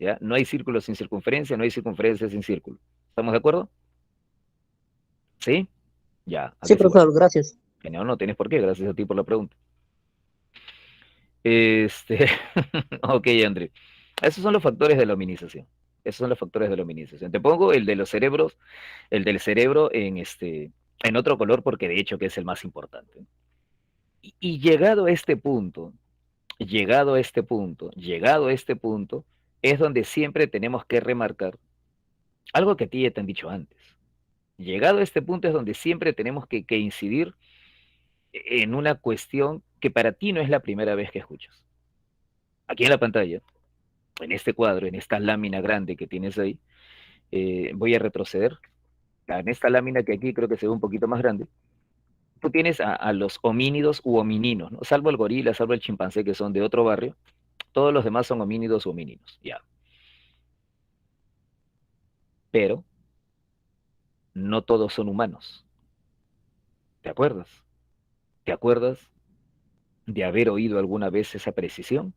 ¿Ya? No hay círculo sin circunferencia, no hay circunferencia sin círculo. ¿Estamos de acuerdo? ¿Sí? Ya, ¿a Sí, que sí, bueno? profesor, gracias. Genial, no tienes por qué, gracias a ti por la pregunta. Este, ok, André. Esos son los factores de la hominización. Esos son los factores de la hominización. Te pongo el de los cerebros, el del cerebro en otro color porque de hecho que es el más importante. Y llegado a este punto, llegado a este punto, llegado a este punto, es donde siempre tenemos que remarcar algo que a ti ya te han dicho antes. Llegado a este punto es donde siempre tenemos que incidir en una cuestión que para ti no es la primera vez que escuchas. Aquí en la pantalla, en este cuadro, en esta lámina grande que tienes ahí, voy a retroceder. En esta lámina que aquí creo que se ve un poquito más grande, tú tienes a los homínidos u homininos, ¿no? Salvo el gorila, salvo el chimpancé, que son de otro barrio, todos los demás son homínidos u homininos, ya. Pero no todos son humanos, ¿te acuerdas? ¿Te acuerdas de haber oído alguna vez esa precisión?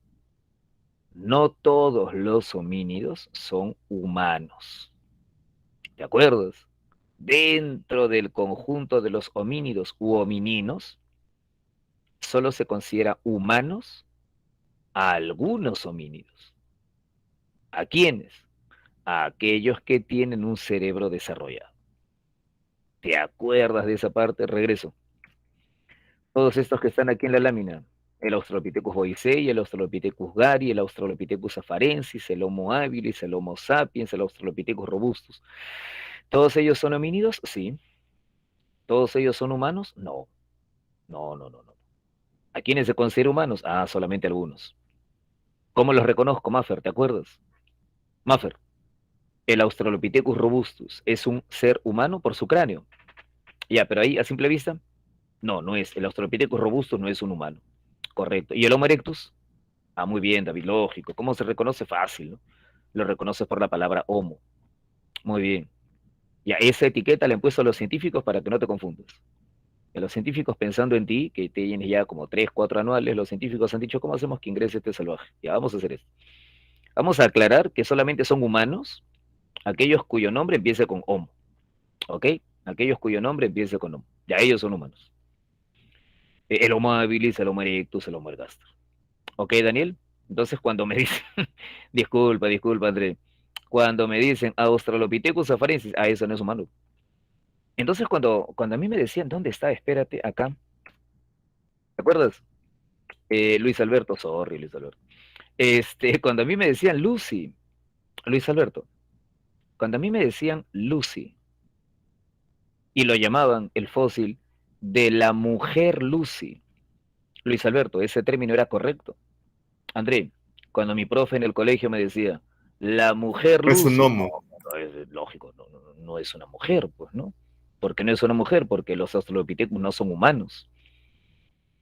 No todos los homínidos son humanos, ¿te acuerdas? Dentro del conjunto de los homínidos u homininos, solo se considera humanos a algunos homínidos. ¿A quiénes? A aquellos que tienen un cerebro desarrollado. ¿Te acuerdas de esa parte? Regreso. Todos estos que están aquí en la lámina, el Australopithecus boisei, el Australopithecus gari, el Australopithecus afarensis, el Homo habilis, el Homo sapiens, el Australopithecus robustus. ¿Todos ellos son homínidos? Sí. ¿Todos ellos son humanos? No. No, no, no, no. ¿A quiénes se considera humanos? Ah, solamente algunos. ¿Cómo los reconozco, Maffer? ¿Te acuerdas? Maffer, el Australopithecus robustus es un ser humano por su cráneo. Ya, pero ahí, a simple vista, no, no es. El Australopithecus robustus no es un humano. Correcto. ¿Y el Homo erectus? Ah, muy bien, David, lógico. ¿Cómo se reconoce? Fácil, ¿no? Lo reconoces por la palabra homo. Muy bien. Ya, esa etiqueta la han puesto a los científicos para que no te confundas. A los científicos pensando en ti, que tienes ya como 3, 4 anuales, los científicos han dicho, ¿cómo hacemos que ingrese este salvaje? Ya, vamos a hacer esto. Vamos a aclarar que solamente son humanos aquellos cuyo nombre empiece con homo, ¿ok? Aquellos cuyo nombre empiece con homo. Ya ellos son humanos. El Homo habilis, el Homo erectus, el Homo ergaster. ¿Ok, Daniel? Entonces cuando me dicen, disculpa, André, cuando me dicen Australopithecus afarensis, eso no es humano. Entonces cuando a mí me decían, ¿dónde está? Espérate, acá. ¿Te acuerdas? Luis Alberto, sorry, Luis Alberto. Cuando a mí me decían Lucy, Luis Alberto, cuando a mí me decían Lucy y lo llamaban el fósil de la mujer Lucy, Luis Alberto, ese término era correcto. André, cuando mi profe en el colegio me decía, la mujer Es un Lucy, no, homo. no es lógico, no es una mujer, pues, ¿no? ¿Por qué no es una mujer? Porque los Australopithecus no son humanos.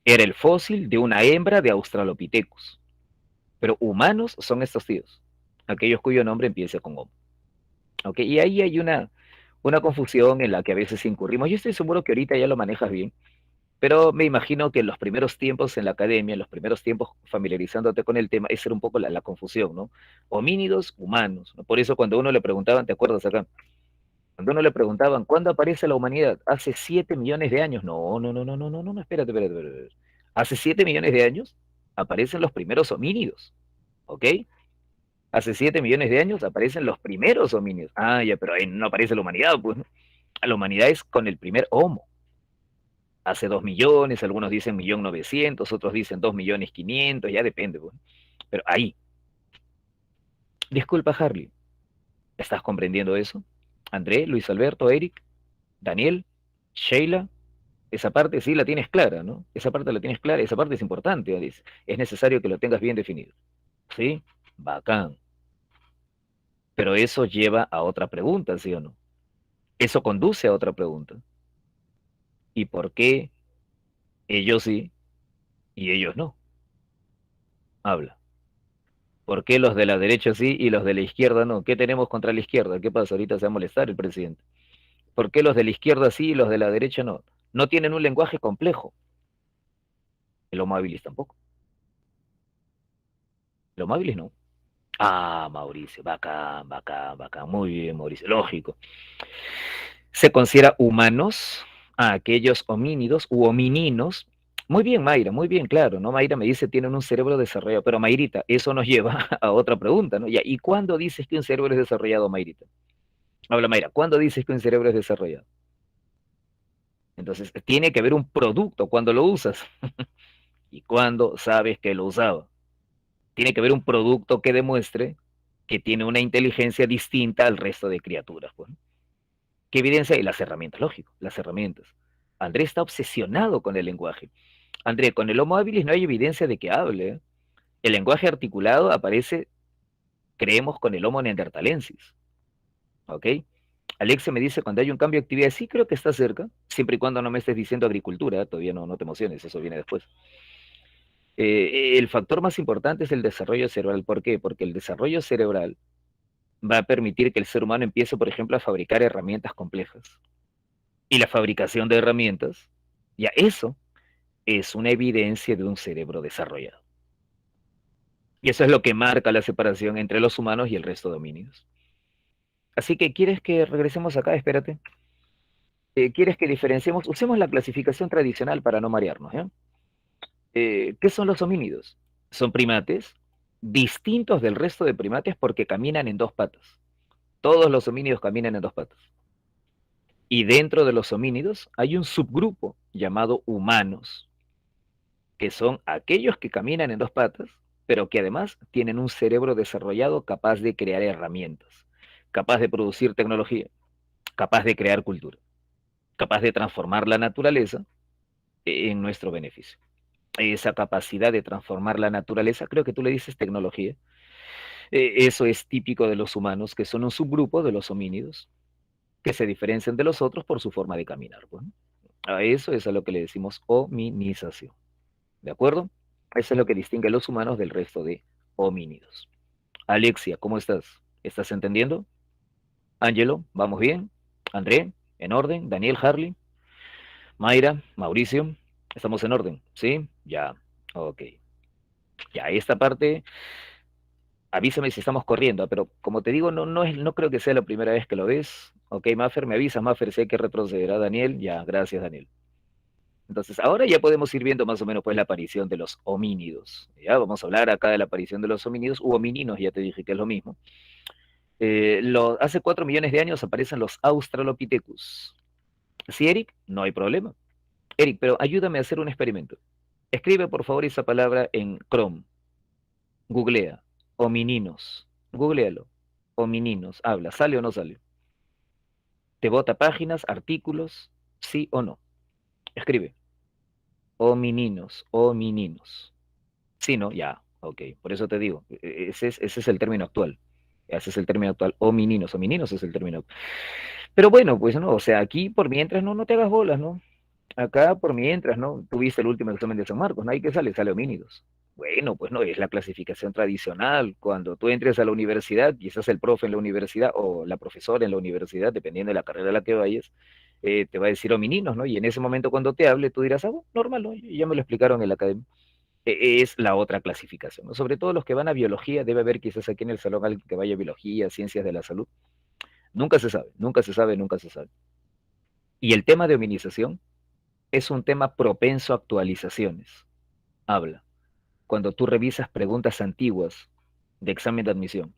Era el fósil de una hembra de Australopithecus. Pero humanos son estos tíos, aquellos cuyo nombre empieza con Homo. ¿Ok? Y ahí hay una confusión en la que a veces incurrimos. Yo estoy seguro que ahorita ya lo manejas bien, pero me imagino que en los primeros tiempos en la academia, en los primeros tiempos familiarizándote con el tema, esa era un poco la confusión, ¿no? Homínidos, humanos, ¿no? Por eso cuando uno le preguntaban, ¿te acuerdas acá? Cuando uno le preguntaban, ¿cuándo aparece la humanidad? Hace 7 millones de años. No, no, no, no, no, no, no, espérate. Hace 7 millones de años aparecen los primeros homínidos, ¿ok? Hace 7 millones de años aparecen los primeros homínidos. Ah, ya, pero ahí no aparece la humanidad, pues, ¿no? La humanidad es con el primer homo. Hace 2 millones, algunos dicen 1.900.000, otros dicen 2.500.000, ya depende, pues. Pero ahí. Disculpa, Harley, ¿estás comprendiendo eso? André, Luis Alberto, Eric, Daniel, Sheila, esa parte sí la tienes clara, ¿no? Esa parte la tienes clara, esa parte es importante, Alice. Es necesario que lo tengas bien definido. ¿Sí? Bacán. Pero eso lleva a otra pregunta, ¿sí o no? Eso conduce a otra pregunta. ¿Y por qué ellos sí y ellos no? Habla. ¿Por qué los de la derecha sí y los de la izquierda no? ¿Qué tenemos contra la izquierda? ¿Qué pasa? Ahorita se va a molestar el presidente. ¿Por qué los de la izquierda sí y los de la derecha no? No tienen un lenguaje complejo. El Homo habilis tampoco. El Homo habilis no. Ah, Mauricio, bacán. Muy bien, Mauricio. Lógico. Se considera humanos a aquellos homínidos u homininos. Muy bien, Mayra, muy bien, claro, ¿no? Mayra me dice tienen un cerebro desarrollado, pero Mayrita, eso nos lleva a otra pregunta, ¿no? Ya, ¿y cuándo dices que un cerebro es desarrollado, Mayrita? Habla Mayra, ¿cuándo dices que un cerebro es desarrollado? Entonces, tiene que haber un producto cuando lo usas y cuando sabes que lo usaba. Tiene que haber un producto que demuestre que tiene una inteligencia distinta al resto de criaturas, pues, ¿no? ¿Qué evidencia hay? Las herramientas, lógico, las herramientas. André está obsesionado con el lenguaje. André, con el Homo habilis no hay evidencia de que hable, ¿eh? El lenguaje articulado aparece, creemos, con el Homo neanderthalensis, ¿ok? Alexia me dice cuando hay un cambio de actividad, sí creo que está cerca, siempre y cuando no me estés diciendo agricultura, todavía no te emociones, eso viene después. El factor más importante es el desarrollo cerebral. ¿Por qué? Porque el desarrollo cerebral va a permitir que el ser humano empiece, por ejemplo, a fabricar herramientas complejas. Y la fabricación de herramientas, ya eso es una evidencia de un cerebro desarrollado. Y eso es lo que marca la separación entre los humanos y el resto de homínidos. Así que, ¿quieres que regresemos acá? Espérate. ¿Quieres que diferenciemos? Usemos la clasificación tradicional para no marearnos, ¿ya? ¿Qué son los homínidos? Son primates distintos del resto de primates porque caminan en dos patas. Todos los homínidos caminan en dos patas. Y dentro de los homínidos hay un subgrupo llamado humanos, que son aquellos que caminan en dos patas, pero que además tienen un cerebro desarrollado capaz de crear herramientas, capaz de producir tecnología, capaz de crear cultura, capaz de transformar la naturaleza en nuestro beneficio. Esa capacidad de transformar la naturaleza, creo que tú le dices tecnología, eso es típico de los humanos, que son un subgrupo de los homínidos, que se diferencian de los otros por su forma de caminar. Bueno, a eso es a lo que le decimos hominización. ¿De acuerdo? Eso es lo que distingue a los humanos del resto de homínidos. Alexia, ¿cómo estás? ¿Estás entendiendo? Ángelo, ¿vamos bien? André, ¿en orden? Daniel, Harley, Mayra, Mauricio, ¿estamos en orden? ¿Sí? Ya, ok. Ya, esta parte, avísame si estamos corriendo, pero como te digo, no creo que sea la primera vez que lo ves. Ok, Maffer, me avisa, Maffer, si hay que retroceder a Daniel. Ya, gracias, Daniel. Entonces, ahora ya podemos ir viendo más o menos pues la aparición de los homínidos. Ya vamos a hablar acá de la aparición de los homínidos u homininos, ya te dije que es lo mismo. Hace 4 millones de años aparecen los Australopithecus. ¿Sí, Eric? No hay problema. Eric, pero ayúdame a hacer un experimento. Escribe por favor esa palabra en Chrome. Googlea. Homininos. Googlealo. Homininos. Habla. ¿Sale o no sale? Te bota páginas, artículos, sí o no. Escribe. Homininos. Homininos. Sí, ¿no? Ya. Ok. Por eso te digo. Ese es el término actual. Ese es el término actual. Homininos. Homininos es el término actual. Pero bueno, pues no. O sea, aquí por mientras no te hagas bolas, ¿no? Acá por mientras, ¿no? Tuviste el último examen de San Marcos, ¿no? ¿Ahí qué sale? Sale homínidos. Bueno, pues no, es la clasificación tradicional. Cuando tú entres a la universidad, quizás el profe en la universidad o la profesora en la universidad, dependiendo de la carrera a la que vayas, te va a decir homininos, ¿no? Y en ese momento cuando te hable, tú dirás, ah, bueno, normal, ¿no? Ya me lo explicaron en la academia. Es la otra clasificación, ¿no? Sobre todo los que van a biología, debe haber quizás aquí en el salón alguien que vaya a biología, ciencias de la salud. Nunca se sabe, nunca se sabe, nunca se sabe. Y el tema de hominización es un tema propenso a actualizaciones. Habla. Cuando tú revisas preguntas antiguas de examen de admisión,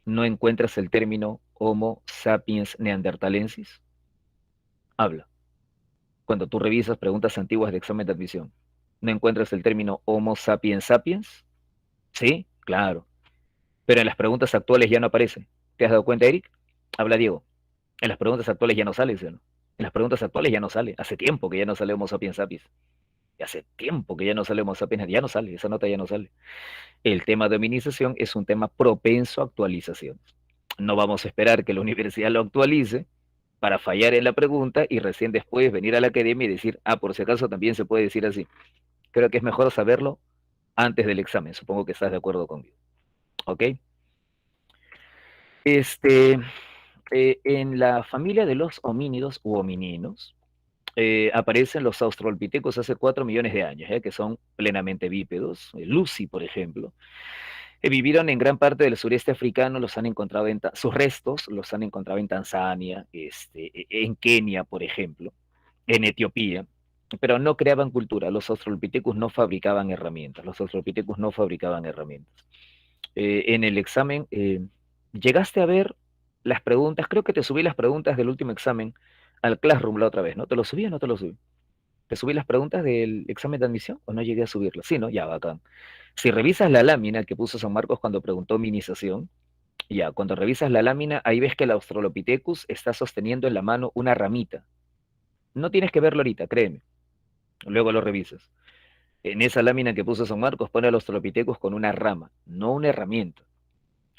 ¿no encuentras el término Homo sapiens neanderthalensis? Habla. Cuando tú revisas preguntas antiguas de examen de admisión, ¿no encuentras el término Homo sapiens sapiens? Sí, claro. Pero en las preguntas actuales ya no aparece. ¿Te has dado cuenta, Eric? Habla Diego. En las preguntas actuales ya no sale, ¿sí o no? En las preguntas actuales ya no sale. Hace tiempo que ya no sale Homo sapiens sapiens. Y hace tiempo que ya no sale Homo sapiens, ya no sale, esa nota ya no sale. El tema de hominización es un tema propenso a actualizaciones. No vamos a esperar que la universidad lo actualice para fallar en la pregunta y recién después venir a la academia y decir, ah, por si acaso también se puede decir así. Creo que es mejor saberlo antes del examen. Supongo que estás de acuerdo conmigo. ¿Ok? Este, en la familia de los homínidos u homininos, aparecen los australopithecus hace 4 millones de años, que son plenamente bípedos. Lucy, por ejemplo, vivieron en gran parte del sureste africano, los han encontrado sus restos los han encontrado en Tanzania, en Kenia, por ejemplo, en Etiopía, pero no creaban cultura. Los australopithecus no fabricaban herramientas. Los australopithecus no fabricaban herramientas. En el examen, llegaste a ver las preguntas, creo que te subí las preguntas del último examen al Classroom la otra vez, ¿no? ¿Te lo subí o no te lo subí? ¿Te subí las preguntas del examen de admisión o no llegué a subirlas? Sí, ¿no? Ya, bacán. Si revisas la lámina que puso San Marcos cuando preguntó minización, ya, cuando revisas la lámina, ahí ves que el Australopithecus está sosteniendo en la mano una ramita. No tienes que verlo ahorita, créeme. Luego lo revisas. En esa lámina que puso San Marcos pone al Australopithecus con una rama, no una herramienta.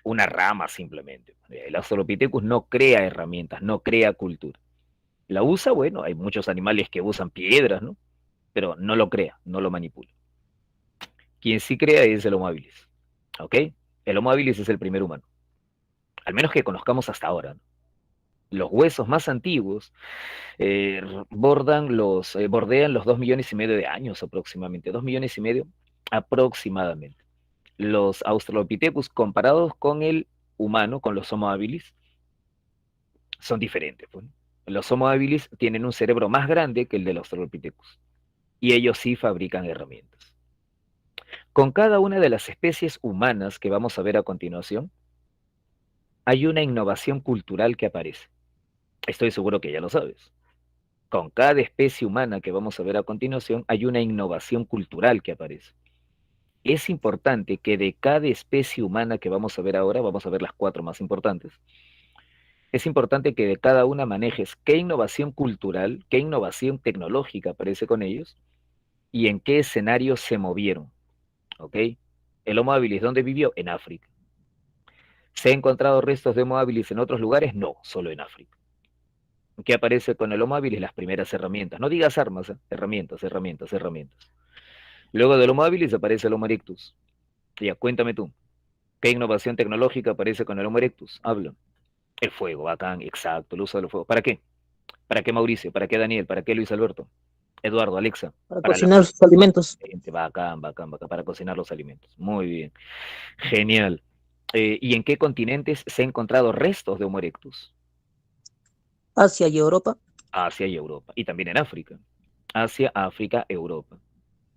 una rama simplemente. El Australopithecus no crea herramientas, no crea cultura. La usa, bueno, hay muchos animales que usan piedras, ¿no? Pero no lo crea, no lo manipula. Quien sí crea es el Homo habilis, ¿ok? El Homo habilis es el primer humano, al menos que conozcamos hasta ahora, ¿no? Los huesos más antiguos bordean los 2,5 millones de años aproximadamente, 2,5 millones aproximadamente. Los Australopithecus comparados con el humano, con los Homo habilis, son diferentes, pues. Los Homo habilis tienen un cerebro más grande que el de los Australopithecus y ellos sí fabrican herramientas. Con cada una de las especies humanas que vamos a ver a continuación, hay una innovación cultural que aparece. Estoy seguro que ya lo sabes. Con cada especie humana que vamos a ver a continuación, hay una innovación cultural que aparece. Es importante que de cada especie humana que vamos a ver ahora, vamos a ver las 4 más importantes, es importante que de cada una manejes qué innovación cultural, qué innovación tecnológica aparece con ellos y en qué escenarios se movieron, ¿ok? El Homo habilis, ¿dónde vivió? En África. ¿Se han encontrado restos de Homo habilis en otros lugares? No, solo en África. ¿Qué aparece con el Homo habilis? Las primeras herramientas. No digas armas, ¿eh? Herramientas, herramientas, herramientas. Luego del Homo habilis aparece el Homo erectus. Ya, cuéntame tú, ¿qué innovación tecnológica aparece con el Homo erectus? Habla. El fuego, bacán, exacto, el uso del fuego. ¿Para qué? ¿Para qué Mauricio? ¿Para qué Daniel? ¿Para qué Luis Alberto? Eduardo, Alexa, para para la cocinar sus alimentos. gente, bacán, bacán, bacán, para cocinar los alimentos. Muy bien, genial. ¿Y en qué continentes se han encontrado restos de Homo erectus? Asia y Europa. Asia y Europa, y también en África. Asia, África, Europa.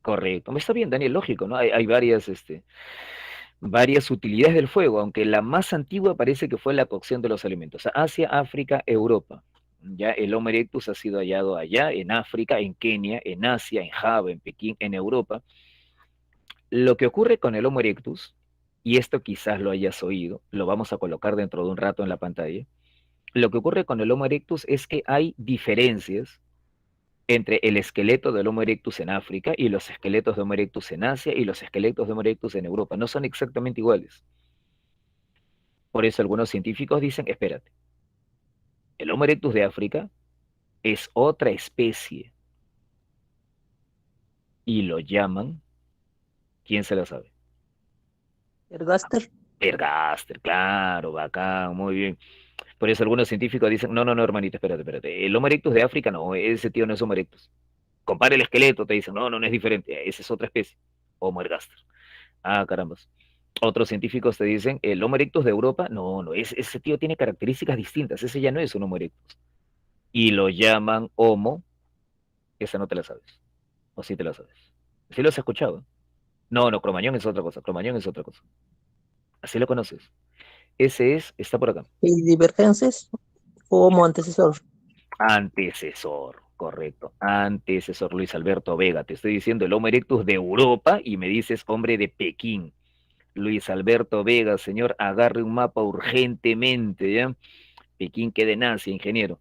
Correcto. Me está bien, Daniel, lógico, ¿no? Hay varias utilidades del fuego, aunque la más antigua parece que fue la cocción de los alimentos. Asia, África, Europa. Ya el Homo erectus ha sido hallado allá, en África, en Kenia, en Asia, en Java, en Pekín, en Europa. Lo que ocurre con el Homo erectus, y esto quizás lo hayas oído, lo vamos a colocar dentro de un rato en la pantalla, lo que ocurre con el Homo erectus es que hay diferencias entre el esqueleto del Homo erectus en África y los esqueletos de Homo erectus en Asia y los esqueletos de Homo erectus en Europa. No son exactamente iguales. Por eso algunos científicos dicen, espérate, el Homo erectus de África es otra especie y lo llaman, ¿quién se lo sabe? Ergaster. Ergaster, claro, bacán, muy bien. Por eso algunos científicos dicen, no, no, no, hermanito, espérate, espérate. El Homo erectus de África, no, ese tío no es Homo erectus. Compare el esqueleto, te dicen, no, no, no es diferente, esa es otra especie. Homo ergaster. Ah, carambas. Otros científicos te dicen, el Homo erectus de Europa, no, no, ese tío tiene características distintas, ese ya no es un Homo erectus. Y lo llaman Homo, esa no te la sabes. O sí te la sabes. Sí lo has escuchado. No, no, Cromañón es otra cosa, Cromañón es otra cosa. Así lo conoces. Ese es, está por acá. Y divergencias o Homo antecesor. Antecesor, correcto. Antecesor Luis Alberto Vega. Te estoy diciendo el Homo erectus de Europa y me dices hombre de Pekín. Luis Alberto Vega, señor, agarre un mapa urgentemente, ¿ya? Pekín quede nazi, ingeniero.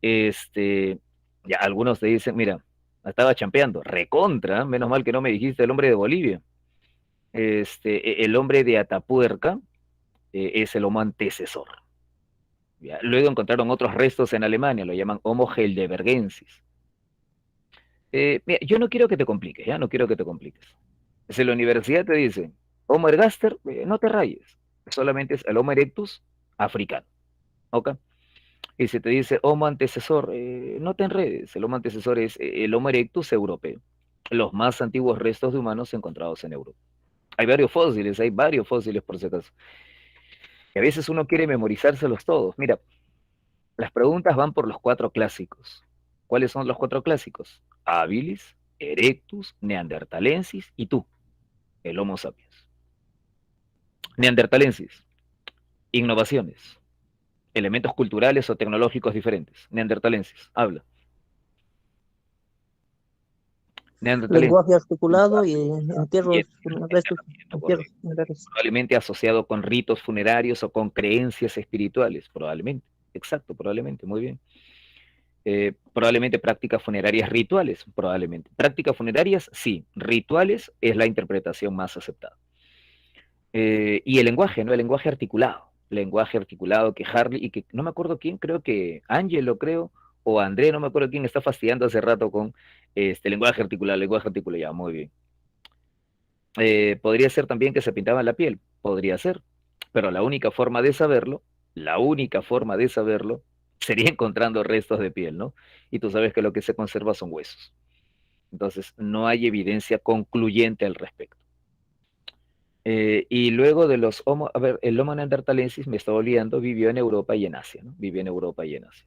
Este, ya algunos te dicen, mira, estaba champeando, recontra, menos mal que no me dijiste el hombre de Bolivia. El hombre de Atapuerca es el Homo antecesor. ¿Ya? Luego encontraron otros restos en Alemania, lo llaman Homo heidelbergensis. Mira, yo no quiero que te compliques, ¿ya? No quiero que te compliques. Si la universidad te dice Homo ergaster, no te rayes. Solamente es el Homo erectus africano. ¿Ok? Y si te dice Homo antecesor, no te enredes. El Homo antecesor es el Homo erectus europeo. Los más antiguos restos de humanos encontrados en Europa. Hay varios fósiles por si acaso. Y a veces uno quiere memorizárselos todos. Mira, las preguntas van por los 4 clásicos. ¿Cuáles son los 4 clásicos? Habilis, Erectus, Neanderthalensis y tú, el Homo sapiens. Neanderthalensis, innovaciones, elementos culturales o tecnológicos diferentes. Neanderthalensis, habla. Neanderthalensis, Lenguaje articulado y entierros, restos, enterramiento, entierros correcto. funerarios. Probablemente asociado con ritos funerarios o con creencias espirituales, probablemente. Exacto, probablemente, muy bien. Probablemente prácticas funerarias rituales, probablemente. Prácticas funerarias, sí. Rituales es la interpretación más aceptada. Y el lenguaje, ¿no? El lenguaje articulado que Harley y que no me acuerdo quién, creo que Angelo, creo, o André, no me acuerdo quién está fastidiando hace rato con este lenguaje articulado, ya, muy bien. Podría ser también que se pintaban la piel, podría ser, pero la única forma de saberlo sería encontrando restos de piel, ¿no? Y tú sabes que lo que se conserva son huesos. Entonces, no hay evidencia concluyente al respecto. Y luego de los Homo, a ver, el Homo neanderthalensis, me estaba olvidando, vivió en Europa y en Asia, ¿no? Vivió en Europa y en Asia.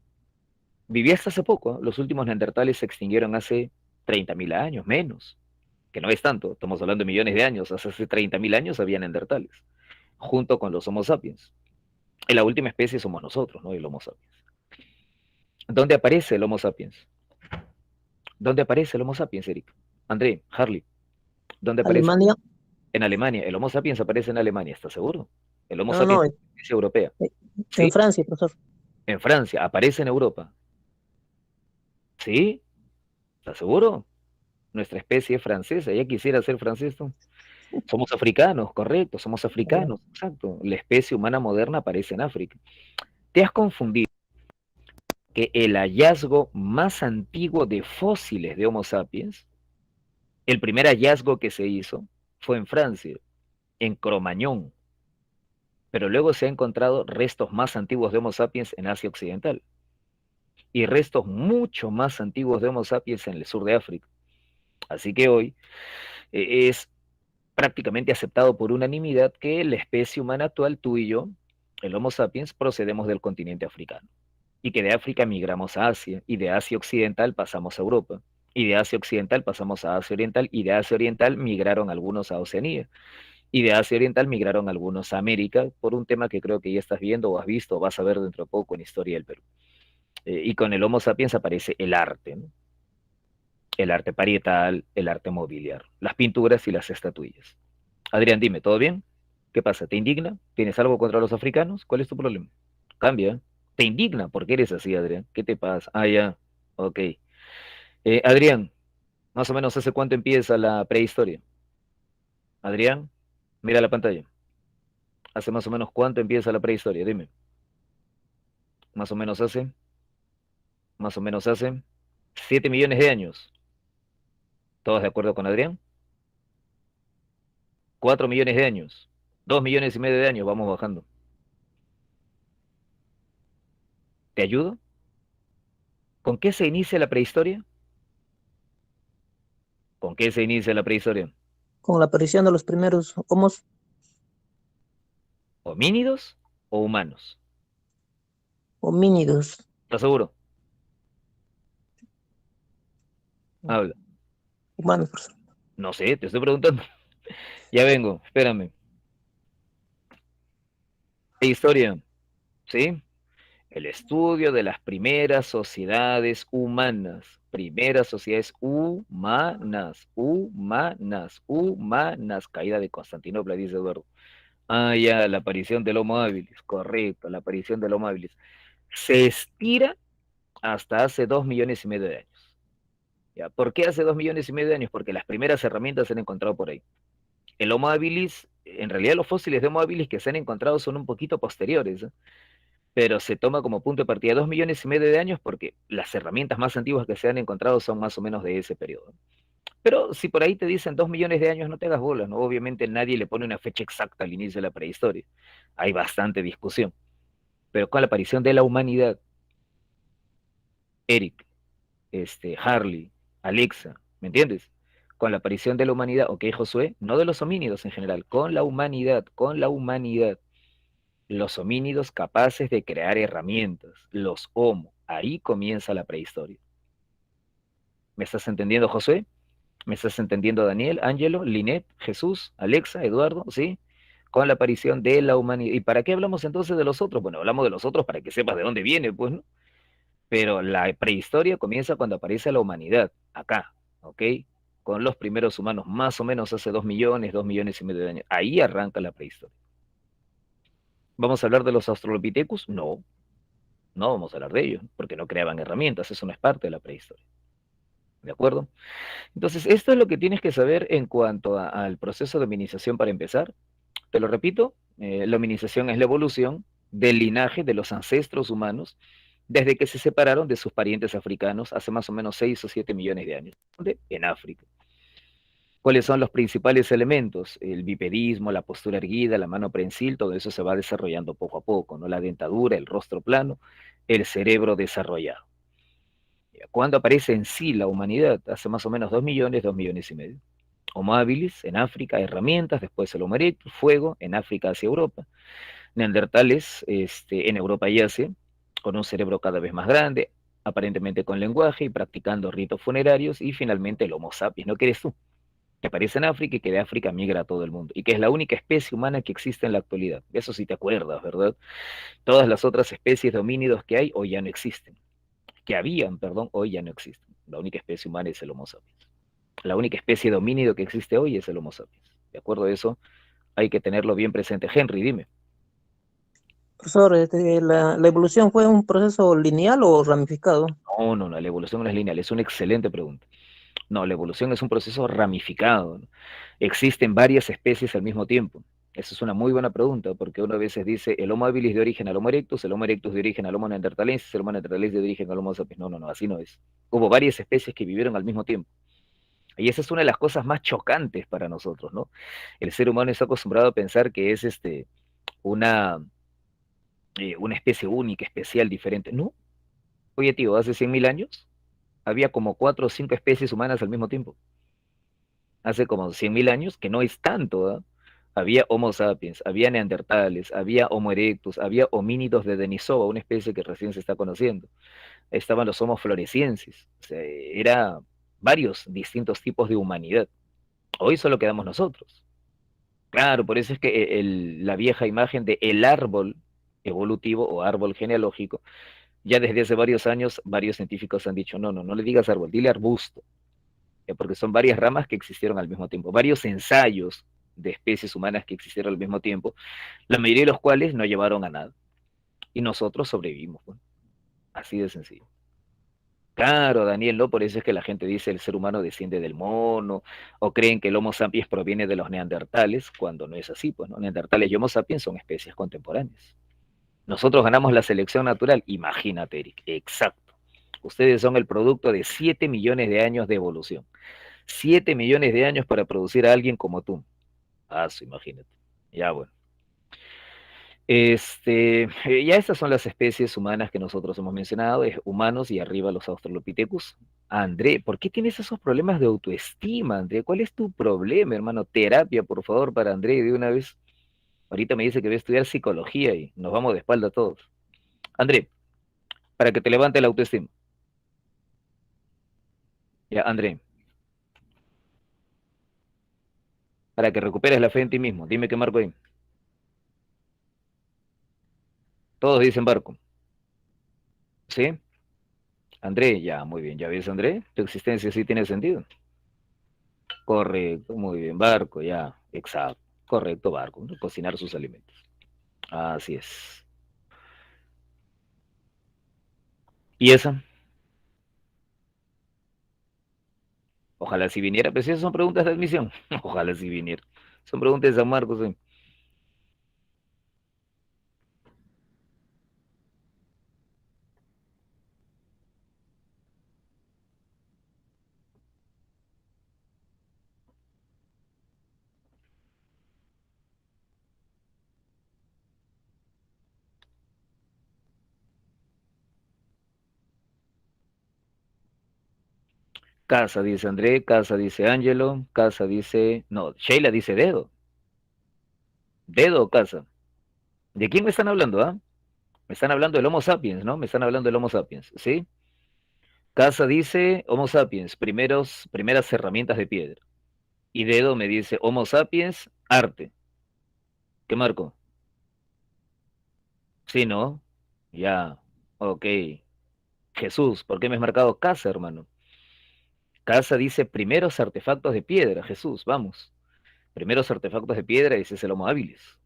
Vivía hasta hace poco, ¿no? Los últimos neandertales se extinguieron hace 30.000 años, menos, que no es tanto, estamos hablando de millones de años, hace 30.000 años había neandertales, junto con los Homo sapiens. Y la última especie somos nosotros, ¿no? El Homo sapiens. ¿Dónde aparece el Homo sapiens? ¿Dónde aparece el Homo sapiens, Eric? André, Harley, ¿dónde aparece? Alemania. En Alemania. El Homo sapiens aparece en Alemania, ¿estás seguro? El Homo No, sapiens no, es una especie europea. en ¿Sí? Francia, profesor. En Francia, aparece en Europa. ¿Sí? ¿Estás seguro? Nuestra especie es francesa, ya quisiera ser francés, ¿no? Somos africanos, correcto, somos Allá. africanos, exacto. La especie humana moderna aparece en África. Te has confundido que el hallazgo más antiguo de fósiles de Homo sapiens, el primer hallazgo que se hizo fue en Francia, en Cromañón, pero luego se han encontrado restos más antiguos de Homo sapiens en Asia Occidental y restos mucho más antiguos de Homo sapiens en el sur de África. Así que hoy es prácticamente aceptado por unanimidad que la especie humana actual, tú y yo, el Homo sapiens, procedemos del continente africano. Y que de África migramos a Asia, y de Asia Occidental pasamos a Europa, y de Asia Occidental pasamos a Asia Oriental, y de Asia Oriental migraron algunos a Oceanía, y de Asia Oriental migraron algunos a América, por un tema que creo que ya estás viendo o has visto o vas a ver dentro de poco en Historia del Perú. Y con el Homo sapiens aparece el arte, ¿no? El arte parietal, el arte mobiliar, las pinturas y las estatuillas. Adrián, dime, ¿todo bien? ¿Qué pasa? ¿Te indigna? ¿Tienes algo contra los africanos? ¿Cuál es tu problema? Cambia. ¿Te indigna? ¿Por qué eres así, Adrián? ¿Qué te pasa? Ah, ya. Ok. Adrián, más o menos ¿hace cuánto empieza la prehistoria? Adrián, mira la pantalla. ¿Hace más o menos cuánto empieza la prehistoria? Dime. Más o menos hace 7 millones de años. ¿Todos de acuerdo con Adrián? 4 millones de años. 2,5 millones de años. Vamos bajando. ¿Te ayudo? ¿Con qué se inicia la prehistoria? ¿Con qué se inicia la prehistoria? Con la aparición de los primeros homos ¿Homínidos o humanos? homínidos. ¿Estás seguro? Habla. Humanos, profesor. No sé, te estoy preguntando. Ya vengo, espérame. Prehistoria, ¿sí? El estudio de las primeras sociedades humanas. Primeras sociedades humanas, humanas, humanas. Caída de Constantinopla, dice Eduardo. Ah, ya, la aparición del Homo habilis, correcto, la aparición del Homo habilis. Se estira hasta hace 2,5 millones de años. ¿Ya? ¿Por qué hace 2,5 millones de años? Porque las primeras herramientas se han encontrado por ahí. El Homo habilis, en realidad los fósiles de Homo habilis que se han encontrado son un poquito posteriores, ¿eh? Pero se toma como punto de partida 2,5 millones de años porque las herramientas más antiguas que se han encontrado son más o menos de ese periodo. Pero si por ahí te dicen 2 millones de años, no te hagas bolas, ¿no? Obviamente nadie le pone una fecha exacta al inicio de la prehistoria. Hay bastante discusión. Pero con la aparición de la humanidad, Eric, Harley, Alexa, ¿me entiendes? Con la aparición de la humanidad, ok, Josué, no de los homínidos en general, con la humanidad, los homínidos capaces de crear herramientas, los homo, ahí comienza la prehistoria. ¿Me estás entendiendo, Josué? ¿Me estás entendiendo, Daniel, Ángelo, Linet, Jesús, Alexa, Eduardo? ¿Sí? Con la aparición de la humanidad. ¿Y para qué hablamos entonces de los otros? Bueno, hablamos de los otros para que sepas de dónde viene, pues, ¿no? Pero la prehistoria comienza cuando aparece la humanidad, acá, ¿ok? Con los primeros humanos, más o menos hace 2 millones, 2,5 millones de años. Ahí arranca la prehistoria. ¿Vamos a hablar de los Australopithecus? No, no vamos a hablar de ellos, porque no creaban herramientas, eso no es parte de la prehistoria. ¿De acuerdo? Entonces, esto es lo que tienes que saber en cuanto al proceso de hominización para empezar. Te lo repito, la hominización es la evolución del linaje de los ancestros humanos desde que se separaron de sus parientes africanos hace más o menos 6 o 7 millones de años. ¿Dónde? En África. ¿Cuáles son los principales elementos? El bipedismo, la postura erguida, la mano prensil, todo eso se va desarrollando poco a poco, ¿no? La dentadura, el rostro plano, el cerebro desarrollado. ¿Cuándo aparece en sí la humanidad? Hace más o menos 2 millones, 2 millones y medio. Homo habilis en África, herramientas, después el Homo erectus, fuego, en África hacia Europa. Neandertales en Europa y Asia, con un cerebro cada vez más grande, aparentemente con lenguaje y practicando ritos funerarios, y finalmente el Homo sapiens, ¿no? ¿Qué eres tú? Que aparece en África y que de África migra a todo el mundo, y que es la única especie humana que existe en la actualidad. Eso sí te acuerdas, ¿verdad? Todas las otras especies de homínidos que hay hoy ya no existen, que habían, perdón, hoy ya no existen. La única especie humana es el Homo sapiens. La única especie de homínido que existe hoy es el Homo sapiens. ¿De acuerdo a eso? Hay que tenerlo bien presente. Henry, dime. Profesor, ¿la evolución fue un proceso lineal o ramificado? No, no, no, la evolución no es lineal, es una excelente pregunta. No, la evolución es un proceso ramificado, ¿no? Existen varias especies al mismo tiempo. Esa es una muy buena pregunta, porque uno a veces dice el Homo habilis de origen al Homo erectus, el Homo erectus de origen al Homo neanderthalensis, el Homo neanderthalensis de origen al Homo sapiens. No, no, no, así no es. Hubo varias especies que vivieron al mismo tiempo. Y esa es una de las cosas más chocantes para nosotros, ¿no? El ser humano está acostumbrado a pensar que es una, una especie única, especial, diferente. No. Oye, tío, hace 100.000 años había como 4 o 5 especies humanas al mismo tiempo. Hace como 100.000 años, que no es tanto, ¿eh? Había Homo sapiens, había neandertales, había Homo erectus, había homínidos de Denisova, una especie que recién se está conociendo. Estaban los Homo floresiensis. O sea, era varios distintos tipos de humanidad. Hoy solo quedamos nosotros. Claro, por eso es que la vieja imagen de el árbol evolutivo o árbol genealógico, ya desde hace varios años, varios científicos han dicho, no, no, no le digas árbol, dile arbusto, porque son varias ramas que existieron al mismo tiempo, varios ensayos de especies humanas que existieron al mismo tiempo, la mayoría de los cuales no llevaron a nada. Y nosotros sobrevivimos, pues, así de sencillo. Claro, Daniel, ¿no? Por eso es que la gente dice el ser humano desciende del mono, o creen que el Homo sapiens proviene de los neandertales, cuando no es así, pues, ¿no? Neandertales y Homo sapiens son especies contemporáneas. Nosotros ganamos la selección natural, imagínate, Eric, exacto. Ustedes son el producto de 7 millones de años de evolución. 7 millones de años para producir a alguien como tú. Ah, su, imagínate. Ya, bueno. Ya estas son las especies humanas que nosotros hemos mencionado, es humanos y arriba los Australopithecus. André, ¿por qué tienes esos problemas de autoestima, André? ¿Cuál es tu problema, hermano? Terapia, por favor, para André de una vez. Ahorita me dice que va a estudiar psicología y nos vamos de espalda todos. André, para que te levante la autoestima. Ya, André, para que recuperes la fe en ti mismo. Dime qué marco hay. Todos dicen barco. ¿Sí? André, ya, muy bien. ¿Ya ves, André? Tu existencia sí tiene sentido. Correcto, muy bien. Barco, ya. Exacto. Correcto, barco, ¿no? Cocinar sus alimentos. Así es. ¿Y esa? Ojalá si viniera. Pues esas son preguntas de admisión. Ojalá si viniera. Son preguntas de San Marcos, ¿eh? Casa, dice André. Casa, dice Ángelo. Casa, dice... No, Sheila dice dedo. Dedo o casa. ¿De quién me están hablando, ah? Me están hablando del Homo sapiens, ¿no? Me están hablando del Homo sapiens, ¿sí? Casa dice Homo sapiens, primeras herramientas de piedra. Y dedo me dice Homo sapiens, arte. ¿Qué marco? Sí, ¿no? Ya, ok. Jesús, ¿por qué me has marcado casa, hermano? Casa dice primeros artefactos de piedra, Jesús, vamos. Primeros artefactos de piedra, ese es el Homo habilis.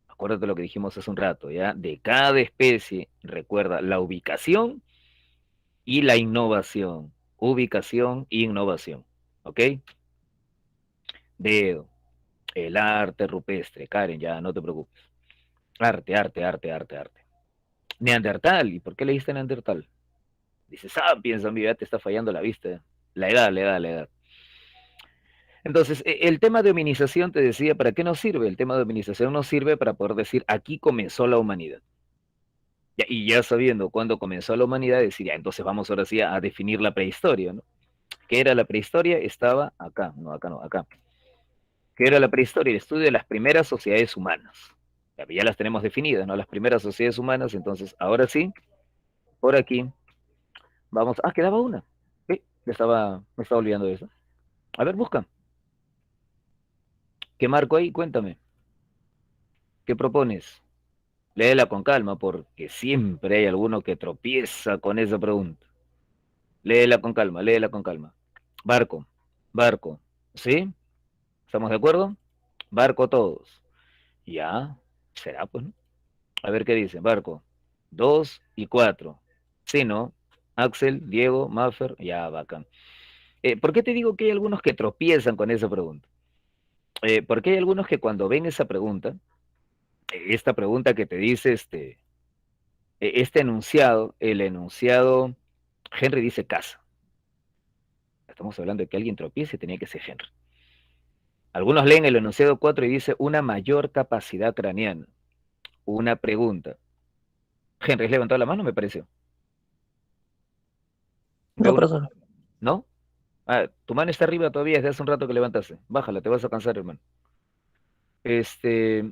Acuérdate lo que dijimos hace un rato, ¿ya? De cada especie, recuerda la ubicación y la innovación. Ubicación e innovación, ¿ok? Dedo. El arte rupestre, Karen, ya no te preocupes. Arte, arte, arte, arte, arte. Neandertal, ¿y por qué leíste Neandertal? Dices, Sapiens, amigo, ya te está fallando la vista. La edad, la edad, la edad. Entonces, el tema de hominización, te decía, ¿para qué nos sirve? El tema de hominización nos sirve para poder decir, aquí comenzó la humanidad. Y ya sabiendo cuándo comenzó la humanidad, decir, ya, entonces vamos ahora sí a definir la prehistoria, ¿no? ¿Qué era la prehistoria? Estaba acá, no, acá no, acá. ¿Qué era la prehistoria? El estudio de las primeras sociedades humanas. Ya las tenemos definidas, ¿no? Las primeras sociedades humanas, entonces, ahora sí, por aquí, vamos, quedaba una. Me estaba olvidando de eso. A ver, busca. ¿Qué marco ahí? Cuéntame. ¿Qué propones? Léela con calma, porque siempre hay alguno que tropieza con esa pregunta. Léela con calma, léela con calma. Barco, barco, ¿sí? ¿Estamos de acuerdo? Barco todos. Ya, será pues, ¿no? A ver qué dice, barco. 2 y 4. Sí, ¿no? Axel, Diego, Maffer, ya, bacán. ¿Por qué te digo que hay algunos que tropiezan con esa pregunta? Porque hay algunos que cuando ven esa pregunta, esta pregunta que te dice este enunciado, el enunciado, Henry dice casa. Estamos hablando de que alguien tropiece, tenía que ser Henry. Algunos leen el enunciado 4 y dice una mayor capacidad craneana. Una pregunta. Henry, ¿has levantado la mano? Me pareció. No, Veo una profesor. mano. ¿No? Tu mano está arriba todavía desde hace un rato que levantaste. Bájala, te vas a cansar, hermano. Este,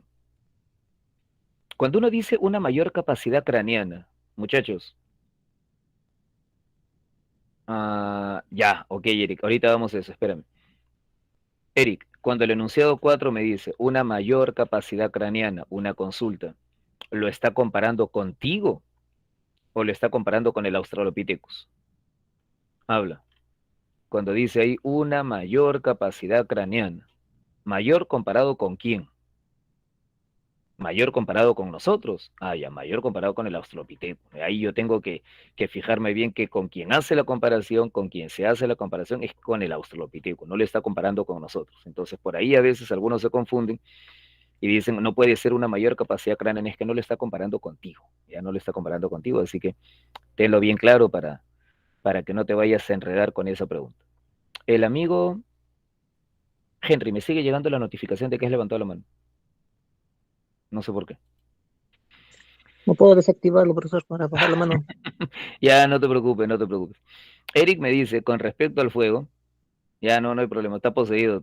cuando uno dice una mayor capacidad craneana, muchachos, ya, ok, Eric, ahorita vamos a eso, espérame. Eric, cuando el enunciado 4 me dice una mayor capacidad craneana, una consulta, ¿lo está comparando contigo o lo está comparando con el Australopithecus? Habla. Cuando dice ahí una mayor capacidad craneana, ¿mayor comparado con quién? Mayor comparado con nosotros. Ya, mayor comparado con el Australopithecus. Ahí yo tengo que fijarme bien que con quien hace la comparación, con quien se hace la comparación es con el Australopithecus, no le está comparando con nosotros. Entonces, por ahí a veces algunos se confunden y dicen, no puede ser una mayor capacidad craneana, es que no le está comparando contigo, ya no le está comparando contigo, así que tenlo bien claro para que no te vayas a enredar con esa pregunta. El amigo Henry, me sigue llegando la notificación de que has levantado la mano. No sé por qué. No puedo desactivarlo, profesor, para bajar la mano. Ya, no te preocupes, no te preocupes. Eric me dice, con respecto al fuego, ya no hay problema, está poseído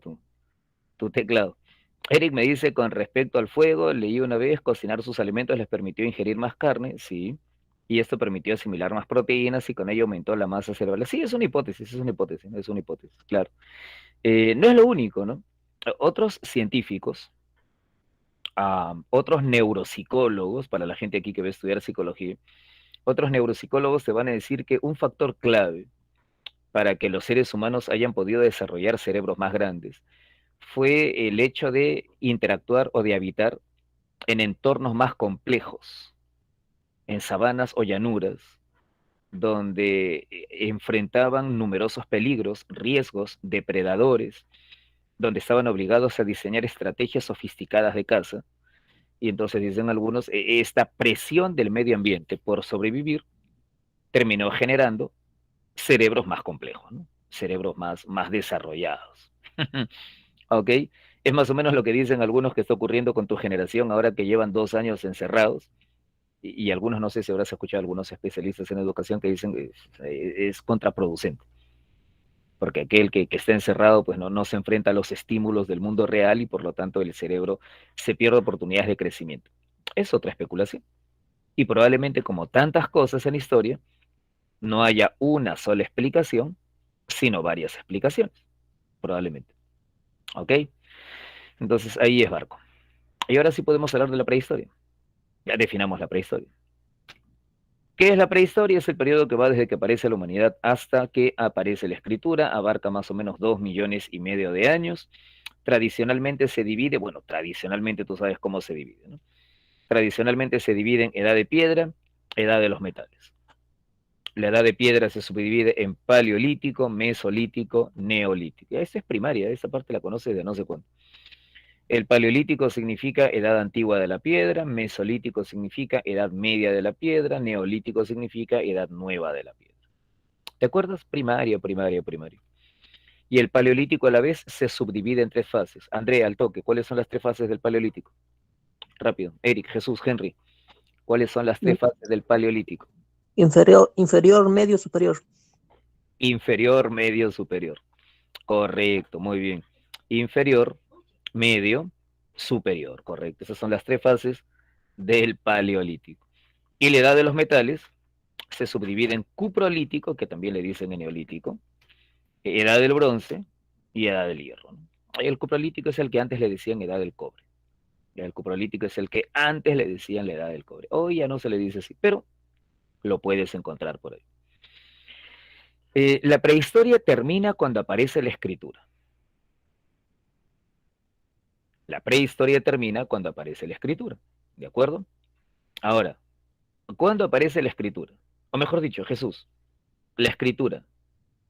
tu teclado. Eric me dice, con respecto al fuego, leí una vez, cocinar sus alimentos les permitió ingerir más carne, sí, y esto permitió asimilar más proteínas y con ello aumentó la masa cerebral. Sí, es una hipótesis, es una hipótesis, es una hipótesis, claro. No es lo único, ¿no? Otros científicos, otros neuropsicólogos, para la gente aquí que va a estudiar psicología, otros neuropsicólogos te van a decir que un factor clave para que los seres humanos hayan podido desarrollar cerebros más grandes fue el hecho de interactuar o de habitar en entornos más complejos, en sabanas o llanuras, donde enfrentaban numerosos peligros, riesgos, depredadores, donde estaban obligados a diseñar estrategias sofisticadas de caza. Y entonces dicen algunos, esta presión del medio ambiente por sobrevivir terminó generando cerebros más complejos, ¿no? Cerebros más desarrollados. ¿Ok? Es más o menos lo que dicen algunos que está ocurriendo con tu generación ahora que llevan 2 años encerrados. Y algunos, no sé si habrás escuchado a algunos especialistas en educación que dicen que es contraproducente. Porque aquel que está encerrado pues no se enfrenta a los estímulos del mundo real y por lo tanto el cerebro se pierde oportunidades de crecimiento. Es otra especulación. Y probablemente como tantas cosas en la historia, no haya una sola explicación, sino varias explicaciones, probablemente. ¿Ok? Entonces ahí es barco. Y ahora sí podemos hablar de la prehistoria. Ya definamos la prehistoria. ¿Qué es la prehistoria? Es el periodo que va desde que aparece la humanidad hasta que aparece la escritura, abarca más o menos 2,5 millones de años. Tradicionalmente se divide, bueno, tradicionalmente tú sabes cómo se divide, ¿no? Tradicionalmente se divide en edad de piedra, edad de los metales. La edad de piedra se subdivide en paleolítico, mesolítico, neolítico. Esta es primaria, esa parte la conoces de no sé cuánto. El paleolítico significa edad antigua de la piedra, mesolítico significa edad media de la piedra, neolítico significa edad nueva de la piedra. ¿Te acuerdas? Primaria, primaria, primaria. Y el paleolítico a la vez se subdivide en tres fases. Andrea, al toque, ¿cuáles son las tres fases del paleolítico? Rápido. Eric, Jesús, Henry, ¿cuáles son las tres fases del paleolítico? Inferior, medio, superior. Inferior, medio, superior. Correcto, muy bien. Inferior, medio, superior, correcto. Esas son las tres fases del paleolítico. Y la edad de los metales se subdivide en cuprolítico, que también le dicen en neolítico, edad del bronce y edad del hierro, ¿no? El cuprolítico es el que antes le decían edad del cobre. El cuprolítico es el que antes le decían la edad del cobre. Hoy ya no se le dice así, pero lo puedes encontrar por ahí. La prehistoria termina cuando aparece la escritura. La prehistoria termina cuando aparece la escritura, ¿de acuerdo? Ahora, ¿cuándo aparece la escritura? O mejor dicho, Jesús, la escritura,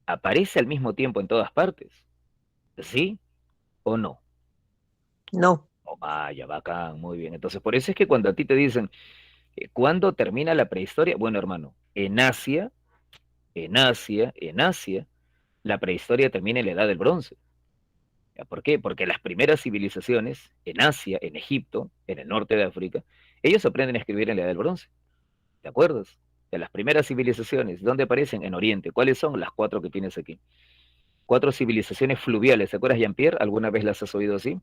¿aparece al mismo tiempo en todas partes? ¿Sí o no? No. Oh, vaya, bacán, muy bien. Entonces, por eso es que cuando a ti te dicen, ¿cuándo termina la prehistoria? Bueno, hermano, en Asia, la prehistoria termina en la edad del bronce. ¿Por qué? Porque las primeras civilizaciones en Asia, en Egipto, en el norte de África, ellos aprenden a escribir en la edad del bronce. ¿Te acuerdas? De las primeras civilizaciones, ¿dónde aparecen? En Oriente. ¿Cuáles son? Las cuatro que tienes aquí. Cuatro civilizaciones fluviales. ¿Te acuerdas, Jean-Pierre? ¿Alguna vez las has oído así?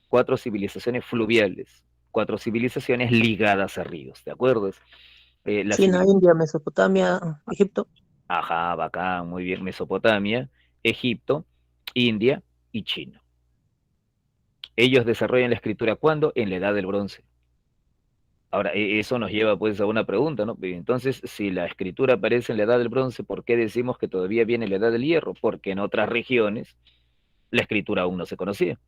Cuatro civilizaciones fluviales. Cuatro civilizaciones ligadas a ríos. ¿Te acuerdas? La China, civilización... India, Mesopotamia, Egipto. Ajá, bacán, muy bien. Mesopotamia, Egipto, India y China. Ellos desarrollan la escritura ¿cuándo? En la edad del bronce. Ahora, eso nos lleva pues a una pregunta, ¿no? Entonces, si la escritura aparece en la edad del bronce, ¿por qué decimos que todavía viene la edad del hierro? Porque en otras regiones la escritura aún no se conocía.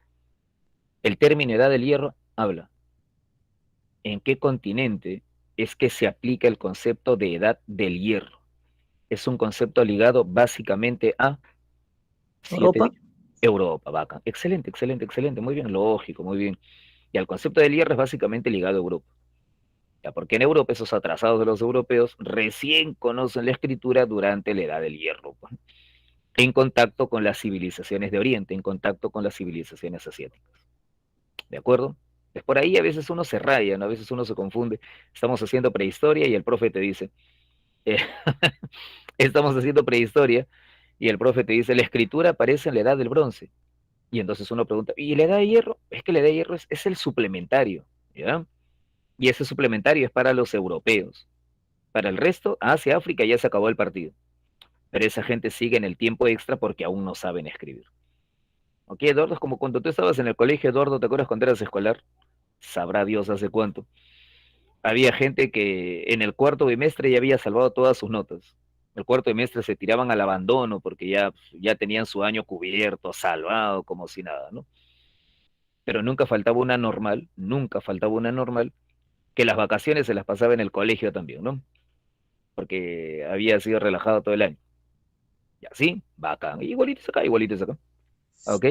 El término edad del hierro habla en qué continente es que se aplica el concepto de edad del hierro. Es un concepto ligado básicamente a, si yo te Europa. digo, Europa, vaca. Excelente, excelente, excelente, muy bien, lógico, muy bien. Y el concepto del hierro es básicamente ligado a Europa. Ya, porque en Europa esos atrasados de los europeos recién conocen la escritura durante la edad del hierro, pues, en contacto con las civilizaciones de Oriente, en contacto con las civilizaciones asiáticas. ¿De acuerdo? Es por ahí a veces uno se raya, ¿no? A veces uno se confunde. Estamos haciendo prehistoria y el profe te dice, eh, estamos haciendo prehistoria y el profe te dice, la escritura aparece en la edad del bronce. Y entonces uno pregunta, ¿y la edad de hierro? Es que la edad de hierro es el suplementario, ¿ya? Y ese suplementario es para los europeos. Para el resto, Asia, África ya se acabó el partido. Pero esa gente sigue en el tiempo extra porque aún no saben escribir. ¿Ok, Eduardo? Es como cuando tú estabas en el colegio, Eduardo, ¿te acuerdas cuando eras escolar? Sabrá Dios hace cuánto. Había gente que en el cuarto bimestre ya había salvado todas sus notas. El cuarto bimestre se tiraban al abandono porque ya tenían su año cubierto, salvado, como si nada, ¿no? Pero nunca faltaba una normal, que las vacaciones se las pasaba en el colegio también, ¿no? Porque había sido relajado todo el año. Y así, bacán. Igualitos acá, igualitos acá. ¿Ok?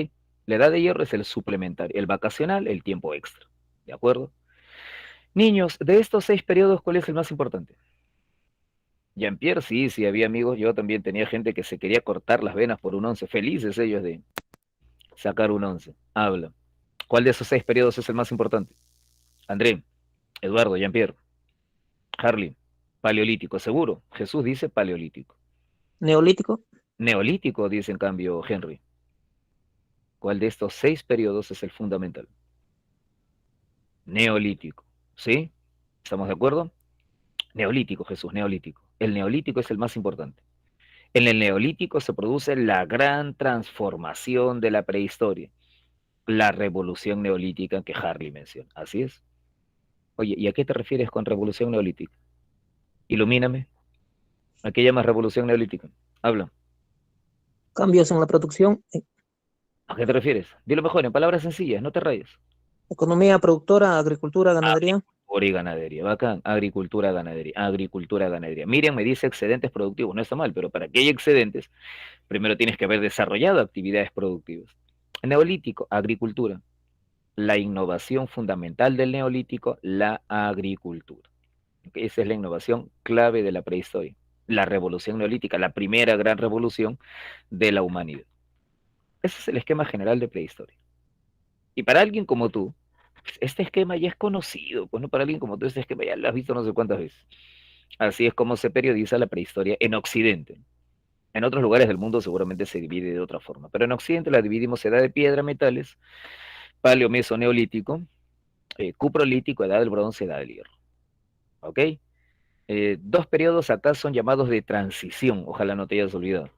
La edad de hierro es el suplementario, el vacacional, el tiempo extra. ¿De acuerdo? Niños, de estos 6 periodos, ¿cuál es el más importante? Jean-Pierre, sí, sí, había amigos. Yo también tenía gente que se quería cortar las venas por un 11. Felices ellos de sacar un 11. Habla. ¿Cuál de esos 6 periodos es el más importante? André, Eduardo, Jean-Pierre, Harley. Paleolítico, seguro. Jesús dice paleolítico. Neolítico. Neolítico, dice en cambio Henry. ¿Cuál de estos 6 periodos es el fundamental? Neolítico. ¿Sí? ¿Estamos de acuerdo? Neolítico, Jesús, neolítico. El neolítico es el más importante. En el neolítico se produce la gran transformación de la prehistoria, la revolución neolítica que Harley menciona. Así es. Oye, ¿y a qué te refieres con revolución neolítica? Ilumíname. ¿A qué llamas revolución neolítica? Habla. Cambios en la producción. ¿A qué te refieres? Dilo mejor, en palabras sencillas, no te rayes. Economía productora, agricultura, ganadería. Agricultura y ganadería, bacán. Agricultura, ganadería, agricultura, ganadería. Miriam me dice excedentes productivos, no está mal, pero para que haya excedentes, primero tienes que haber desarrollado actividades productivas. Neolítico, agricultura. la innovación fundamental del neolítico, la agricultura. Esa es la innovación clave de la prehistoria, la revolución neolítica, la primera gran revolución de la humanidad. Ese es el esquema general de prehistoria. Y para alguien como tú, este esquema ya es conocido, pues no, para alguien como tú, este esquema ya lo has visto no sé cuántas veces. Así es como se periodiza la prehistoria en Occidente. En otros lugares del mundo seguramente se divide de otra forma, pero en Occidente la dividimos edad de piedra, metales, paleo, meso, neolítico, cuprolítico, edad del bronce, edad del hierro. ¿Ok? Dos periodos acá son llamados de transición, ojalá no te hayas olvidado.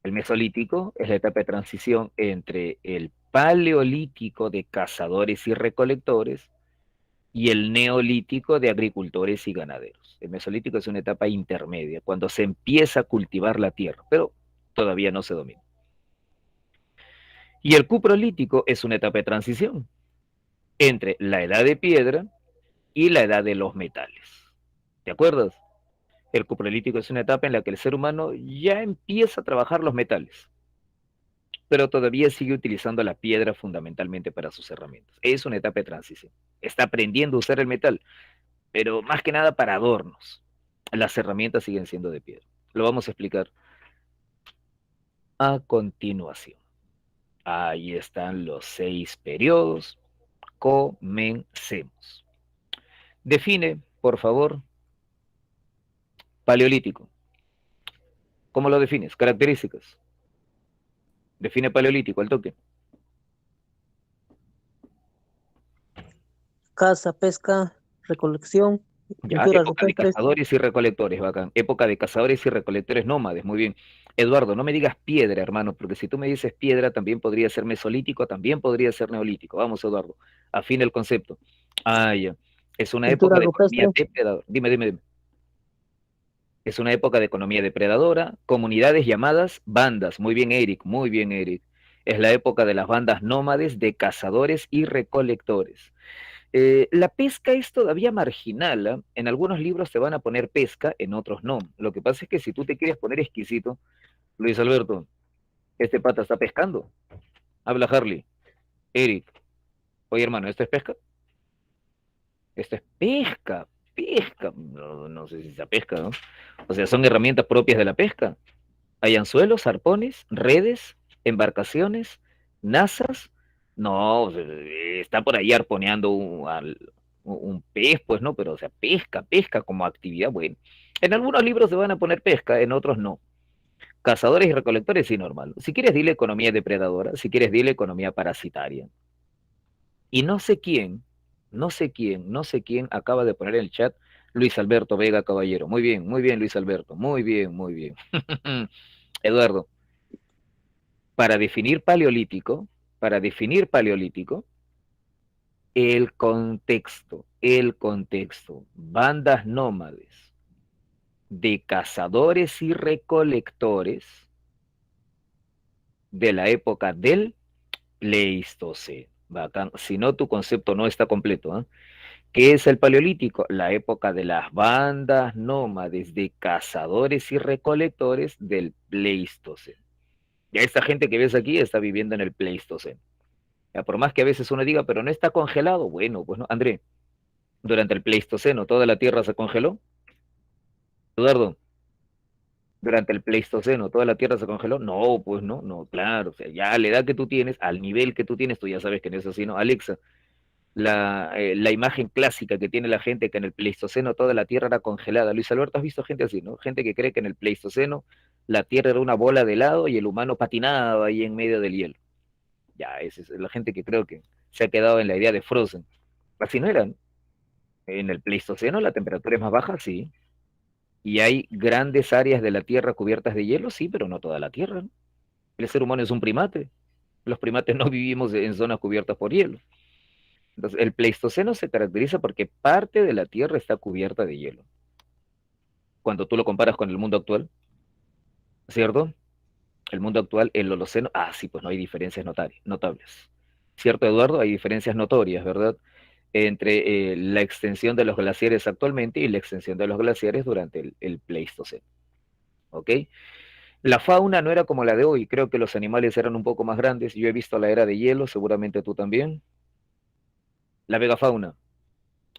El mesolítico es la etapa de transición entre el paleolítico de cazadores y recolectores y el neolítico de agricultores y ganaderos. El mesolítico es una etapa intermedia, cuando se empieza a cultivar la tierra, pero todavía no se domina. Y el cuprolítico es una etapa de transición entre la edad de piedra y la edad de los metales. ¿Te acuerdas? El cuprolítico es una etapa en la que el ser humano ya empieza a trabajar los metales, pero todavía sigue utilizando la piedra fundamentalmente para sus herramientas. Es una etapa de transición. Está aprendiendo a usar el metal, pero más que nada para adornos. Las herramientas siguen siendo de piedra. Lo vamos a explicar a continuación. Ahí están los 6 periodos. Comencemos. Define, por favor, paleolítico. ¿Cómo lo defines? Características. Define paleolítico al toque. Caza, pesca, recolección, Ya, pinturas época de rupestres. cazadores y recolectores, bacán. Época de cazadores y recolectores nómades, muy bien. Eduardo, no me digas piedra, hermano, porque si tú me dices piedra, también podría ser mesolítico, también podría ser neolítico. Vamos, Eduardo, afina el concepto. Ah, ya. Es una época Pintura de economía rupestre. depredadora. Dime. Es una época de economía depredadora, comunidades llamadas bandas. Muy bien, Eric, muy bien, Eric. Es la época de las bandas nómades de cazadores y recolectores. La pesca es todavía marginal, ¿eh? En algunos libros te van a poner pesca, en otros no. Lo que pasa es que si tú te quieres poner exquisito, Luis Alberto, este pata está pescando. Habla Harley, Eric, oye hermano, ¿esto es pesca? Esto es pesca, pesca. No, no sé si sea pesca, ¿no? O sea, son herramientas propias de la pesca. Hay anzuelos, arpones, redes, embarcaciones, nazas. No, está por ahí arponeando un pez, pues no, pero o sea, pesca como actividad, bueno. En algunos libros se van a poner pesca, en otros no. Cazadores y recolectores, sí, normal. Si quieres, dile economía depredadora, si quieres, dile economía parasitaria. Y no sé quién acaba de poner en el chat Luis Alberto Vega Caballero. Muy bien, Luis Alberto, muy bien. Eduardo, para definir paleolítico, para definir paleolítico, el contexto, bandas nómades de cazadores y recolectores de la época del Pleistoceno. Bacán. Si no, tu concepto no está completo. ¿Eh? ¿Qué es el paleolítico? La época de las bandas nómades de cazadores y recolectores del Pleistoceno. Ya esta gente que ves aquí está viviendo en el Pleistoceno. Ya, por más que a veces uno diga, pero no está congelado. Bueno, pues no. André, durante el Pleistoceno, ¿toda la Tierra se congeló? Eduardo, durante el Pleistoceno, ¿toda la Tierra se congeló? No, pues no, no, claro. O sea, ya a la edad que tú tienes, al nivel que tú tienes, tú ya sabes que no es así, ¿no? Alexa, la imagen clásica que tiene la gente que en el Pleistoceno toda la Tierra era congelada. Luis Alberto, has visto gente así, ¿no? Gente que cree que en el Pleistoceno la Tierra era una bola de helado y el humano patinaba ahí en medio del hielo. Ya, esa es la gente que creo que se ha quedado en la idea de Frozen. Así no eran. En el Pleistoceno la temperatura es más baja, sí. Y hay grandes áreas de la Tierra cubiertas de hielo, sí, pero no toda la Tierra, ¿no? El ser humano es un primate. Los primates no vivimos en zonas cubiertas por hielo. Entonces, el Pleistoceno se caracteriza porque parte de la Tierra está cubierta de hielo. Cuando tú lo comparas con el mundo actual, ¿cierto? El mundo actual, el Holoceno, sí, pues no hay diferencias notables. ¿Cierto, Eduardo? Hay diferencias notorias, ¿verdad? Entre la extensión de los glaciares actualmente y la extensión de los glaciares durante el Pleistoceno. ¿Ok? La fauna no era como la de hoy, creo que los animales eran un poco más grandes. Yo he visto la era de hielo, seguramente tú también. La megafauna,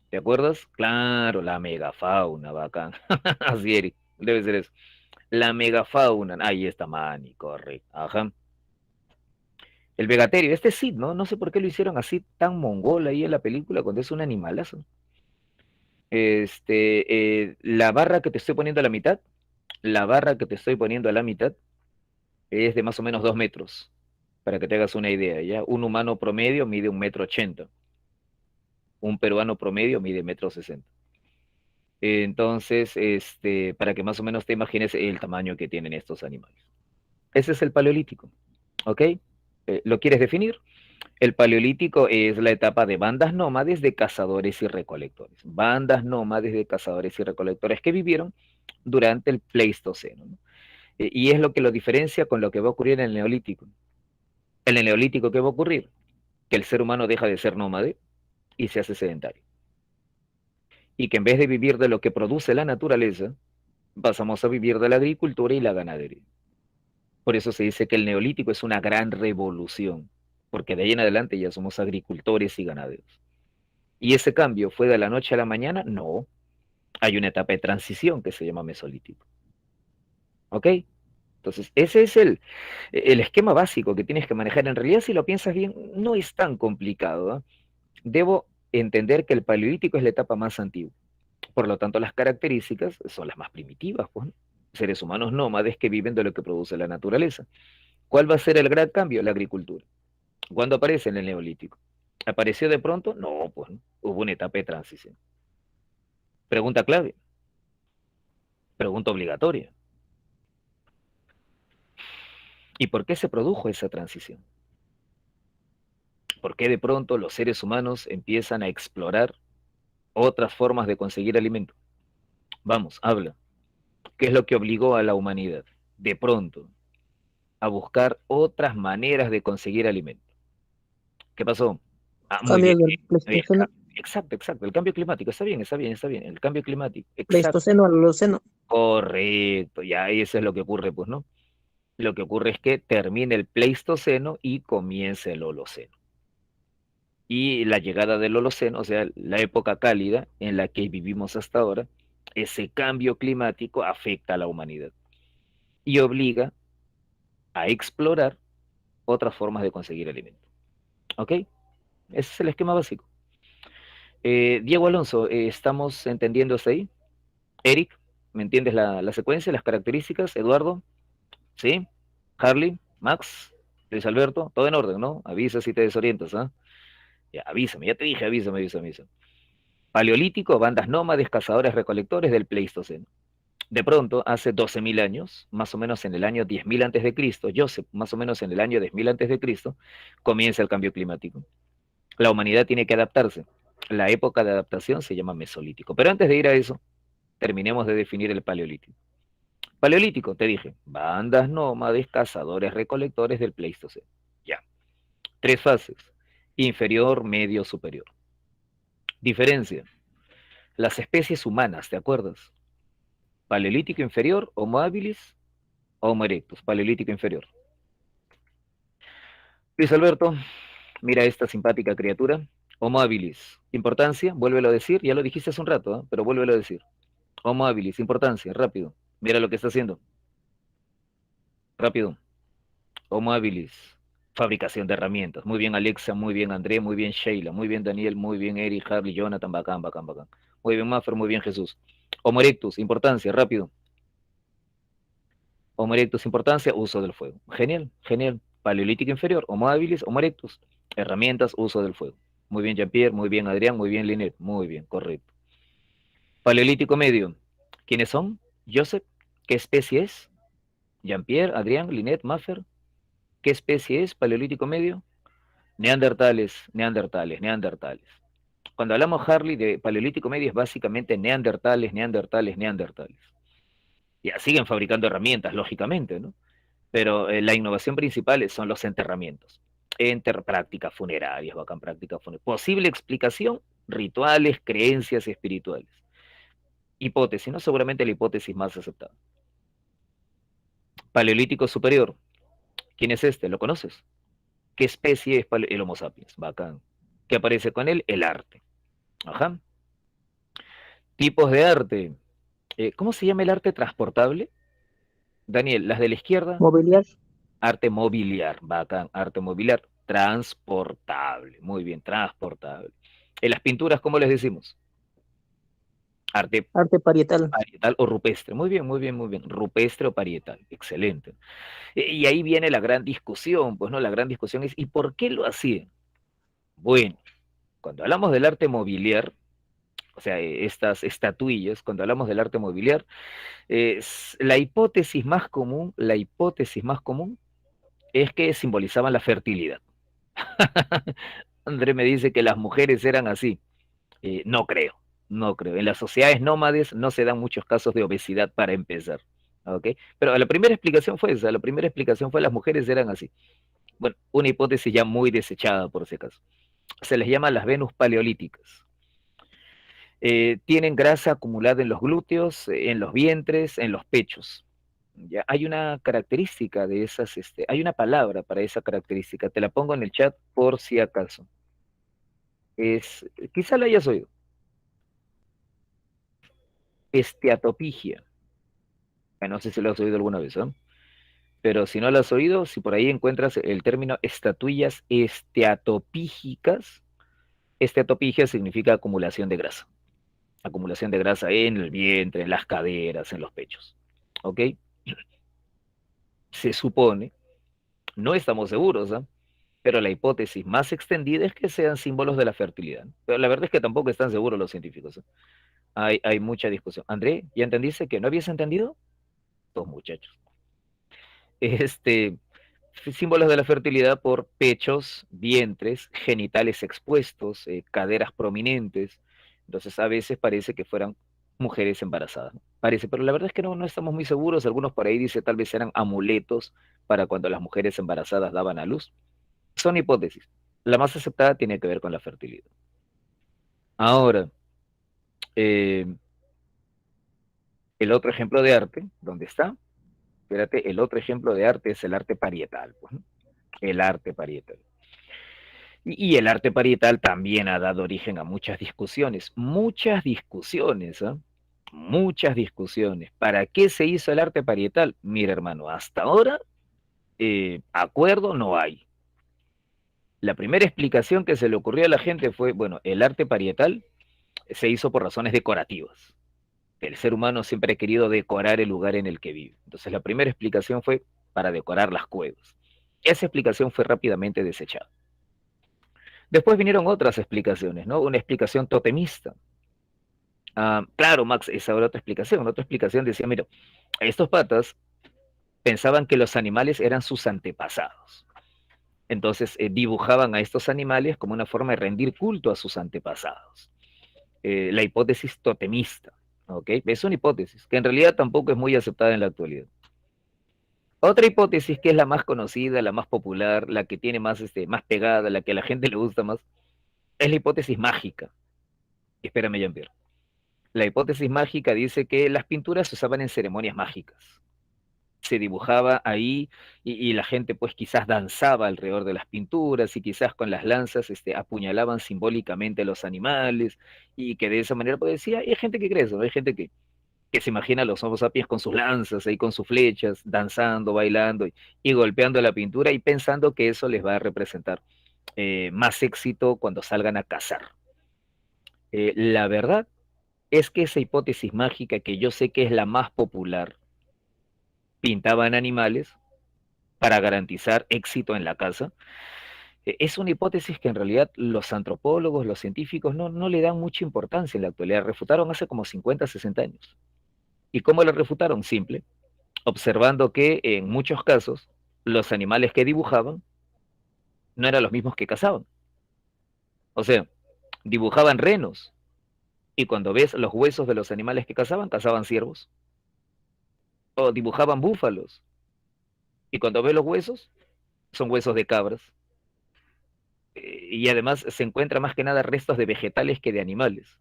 ¿te acuerdas? Claro, la megafauna, bacán. Así, Eric, debe ser eso. La megafauna, ahí está Manny, correcto. Ajá. El Vegaterio, este Sid, ¿no? No sé por qué lo hicieron así tan mongol ahí en la película cuando es un animalazo. La barra que te estoy poniendo a la mitad, la barra que te estoy poniendo a la mitad es de más o menos 2 metros, para que te hagas una idea, ¿ya? Un humano promedio mide 1,80 m, un peruano promedio mide 1,60 m. Entonces, para que más o menos te imagines el tamaño que tienen estos animales. Ese es el paleolítico, ¿ok? ¿Lo quieres definir? El paleolítico es la etapa de bandas nómades de cazadores y recolectores. Bandas nómades de cazadores y recolectores que vivieron durante el Pleistoceno, ¿no? Y es lo que lo diferencia con lo que va a ocurrir en el Neolítico. En el Neolítico, ¿qué va a ocurrir? Que el ser humano deja de ser nómade y se hace sedentario. Y que en vez de vivir de lo que produce la naturaleza, pasamos a vivir de la agricultura y la ganadería. Por eso se dice que el Neolítico es una gran revolución, porque de ahí en adelante ya somos agricultores y ganaderos. ¿Y ese cambio fue de la noche a la mañana? No. Hay una etapa de transición que se llama Mesolítico. ¿Ok? Entonces, ese es el esquema básico que tienes que manejar. En realidad, si lo piensas bien, no es tan complicado, ¿eh? Debo entender que el Paleolítico es la etapa más antigua. Por lo tanto, las características son las más primitivas, pues, ¿no? Seres humanos nómades que viven de lo que produce la naturaleza. ¿Cuál va a ser el gran cambio? La agricultura. ¿Cuándo aparece en el Neolítico? ¿Apareció de pronto? No, pues no. Hubo una etapa de transición. Pregunta clave, pregunta obligatoria. ¿Y por qué se produjo esa transición? ¿Por qué de pronto los seres humanos empiezan a explorar otras formas de conseguir alimento? Vamos, habla. ¿Qué es lo que obligó a la humanidad de pronto a buscar otras maneras de conseguir alimento? ¿Qué pasó? Ah, muy bien. Cambios del Exacto, exacto. El cambio climático. Está bien, está bien, está bien. El cambio climático. Exacto. Pleistoceno al Holoceno. Correcto. Ya eso es lo que ocurre, pues, ¿no? Lo que ocurre es que termina el Pleistoceno y comienza el Holoceno. Y la llegada del Holoceno, o sea, la época cálida en la que vivimos hasta ahora, ese cambio climático afecta a la humanidad y obliga a explorar otras formas de conseguir alimento. ¿Ok? Ese es el esquema básico. Diego Alonso, ¿estamos entendiendo hasta ahí? Eric, ¿me entiendes la secuencia, las características? Eduardo, ¿sí? Harley, Max, Luis Alberto, todo en orden, ¿no? Avisa si te desorientas, ¿ah? Ya, avísame, ya te dije, avísame, avísame, avísame. Paleolítico, bandas nómades, cazadores, recolectores del Pleistoceno. De pronto, hace 12.000 años, más o menos en el año 10.000 antes de Cristo, Joseph, más o menos en el año 10.000 antes de Cristo, comienza el cambio climático. La humanidad tiene que adaptarse. La época de adaptación se llama Mesolítico. Pero antes de ir a eso, terminemos de definir el Paleolítico. Paleolítico, te dije, bandas nómades, cazadores, recolectores del Pleistoceno. Ya. 3 fases: inferior, medio, superior. Diferencia: las especies humanas, ¿te acuerdas? Paleolítico inferior, Homo habilis, Homo erectus, Paleolítico inferior. Luis Alberto, mira esta simpática criatura, Homo habilis. Importancia, vuélvelo a decir, ya lo dijiste hace un rato, ¿eh? Pero vuélvelo a decir. Homo habilis, importancia, rápido. Mira lo que está haciendo. Rápido. Homo habilis. Fabricación de herramientas. Muy bien, Alexa, muy bien, André, muy bien, Sheila, muy bien, Daniel, muy bien, Eric, Harley, Jonathan, bacán, bacán, bacán. Muy bien, Maffer, muy bien, Jesús. Homo erectus, importancia, rápido. Homo erectus, importancia, uso del fuego. Genial, genial. Paleolítico inferior, Homo habilis, Homo erectus. Herramientas, uso del fuego. Muy bien, Jean-Pierre, muy bien, Adrián, muy bien, Linet, muy bien, correcto. Paleolítico medio, ¿quiénes son? Joseph, ¿qué especie es? Jean-Pierre, Adrián, Linet, Maffer, ¿qué especie es? Paleolítico medio. Neandertales, neandertales, neandertales. Cuando hablamos, Harley, de paleolítico medio es básicamente neandertales, neandertales, neandertales. Ya siguen fabricando herramientas, lógicamente, ¿no? Pero la innovación principal son los enterramientos. Prácticas funerarias, bacán, prácticas funerarias. Posible explicación, rituales, creencias espirituales. Hipótesis, ¿no? Seguramente la hipótesis más aceptada. Paleolítico superior. ¿Quién es este? ¿Lo conoces? ¿Qué especie es el Homo sapiens? Bacán. ¿Qué aparece con él? El arte. Ajá. Tipos de arte. ¿Cómo se llama el arte transportable? Daniel, las de la izquierda, Mobiliar, arte mobiliar, bacán, arte mobiliar, transportable, muy bien, transportable. En las pinturas, ¿cómo les decimos? Arte arte parietal. parietal o rupestre, muy bien, muy bien, muy bien, rupestre o parietal, excelente. Y ahí viene la gran discusión, pues no, la gran discusión es, ¿y por qué lo hacían? Bueno, cuando hablamos del arte mobiliar, o sea, estas estatuillas, cuando hablamos del arte mobiliar, la hipótesis más común es que simbolizaban la fertilidad. André me dice que las mujeres eran así. No creo, no creo. En las sociedades nómades no se dan muchos casos de obesidad para empezar. ¿Ok? Pero la primera explicación fue esa, la primera explicación fue las mujeres eran así. Bueno, una hipótesis ya muy desechada por ese caso. Se les llama las Venus paleolíticas. Tienen grasa acumulada en los glúteos, en los vientres, en los pechos. Ya hay una característica de esas, hay una palabra para esa característica. Te la pongo en el chat por si acaso. Quizá la hayas oído. Esteatopigia. No sé si lo has oído alguna vez, ¿eh? Pero si no lo has oído, si por ahí encuentras el término estatuillas esteatopígicas, esteatopigia significa acumulación de grasa. Acumulación de grasa en el vientre, en las caderas, en los pechos. ¿Ok? Se supone, no estamos seguros, ¿eh? Pero la hipótesis más extendida es que sean símbolos de la fertilidad. Pero la verdad es que tampoco están seguros los científicos, ¿eh? Hay mucha discusión. André, ¿ya entendiste que no habías entendido? Dos muchachos. Este, símbolos de la fertilidad por pechos, vientres, genitales expuestos, caderas prominentes. Entonces a veces parece que fueran mujeres embarazadas, ¿no? Parece, pero la verdad es que no estamos muy seguros. Algunos por ahí dicen tal vez eran amuletos para cuando las mujeres embarazadas daban a luz. Son hipótesis. La más aceptada tiene que ver con la fertilidad. Ahora, eh, el otro ejemplo de arte, ¿dónde está? Espérate, el otro ejemplo de arte es el arte parietal, pues, ¿no? El arte parietal. Y el arte parietal también ha dado origen a muchas discusiones, ¿eh? Muchas discusiones. ¿Para qué se hizo el arte parietal? Mira, hermano, hasta ahora acuerdo no hay. La primera explicación que se le ocurrió a la gente fue, bueno, el arte parietal se hizo por razones decorativas. El ser humano siempre ha querido decorar el lugar en el que vive. Entonces la primera explicación fue para decorar las cuevas. Esa explicación fue rápidamente desechada. Después vinieron otras explicaciones, ¿no? Una explicación totemista. Claro, Max, esa era otra explicación. Otra explicación decía, mira, estos patas pensaban que los animales eran sus antepasados. Entonces dibujaban a estos animales como una forma de rendir culto a sus antepasados. La hipótesis totemista, ¿ok? Es una hipótesis que en realidad tampoco es muy aceptada en la actualidad. Otra hipótesis que es la más conocida, la más popular, la que tiene más, más pegada, la que a la gente le gusta más, es la hipótesis mágica. Espérame, Jean-Pierre. La hipótesis mágica dice que las pinturas se usaban en ceremonias mágicas. Se dibujaba ahí y la gente pues quizás danzaba alrededor de las pinturas y quizás con las lanzas apuñalaban simbólicamente a los animales y que de esa manera pues decía, hay gente que cree eso, hay gente que se imagina a los Homo sapiens con sus lanzas, ahí con sus flechas, danzando, bailando y golpeando la pintura y pensando que eso les va a representar más éxito cuando salgan a cazar. La verdad es que esa hipótesis mágica, que yo sé que es la más popular, pintaban animales para garantizar éxito en la caza, es una hipótesis que en realidad los antropólogos, los científicos no le dan mucha importancia en la actualidad. Refutaron hace como 50, 60 años. ¿Y cómo la refutaron? Simple, observando que en muchos casos los animales que dibujaban no eran los mismos que cazaban. O sea, dibujaban renos y cuando ves los huesos de los animales que cazaban, cazaban ciervos. O dibujaban búfalos y cuando ves los huesos, son huesos de cabras. Y además se encuentra más que nada restos de vegetales que de animales.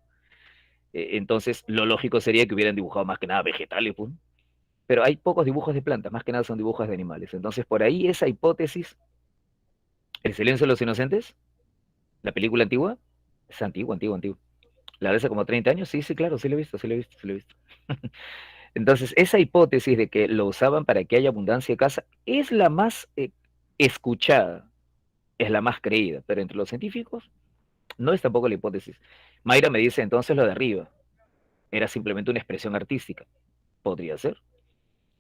Entonces, lo lógico sería que hubieran dibujado más que nada vegetales, pues. pero hay pocos dibujos de plantas, más que nada son dibujos de animales. Entonces, por ahí esa hipótesis, El silencio de los inocentes, la película antigua, es antigua, antigua, antigua. La de hace como 30 años, sí, sí, claro, sí lo he visto, sí lo he visto, sí lo he visto. Entonces, esa hipótesis de que lo usaban para que haya abundancia de caza es la más escuchada, es la más creída, pero entre los científicos no es tampoco la hipótesis. Mayra me dice entonces lo de arriba, era simplemente una expresión artística, podría ser.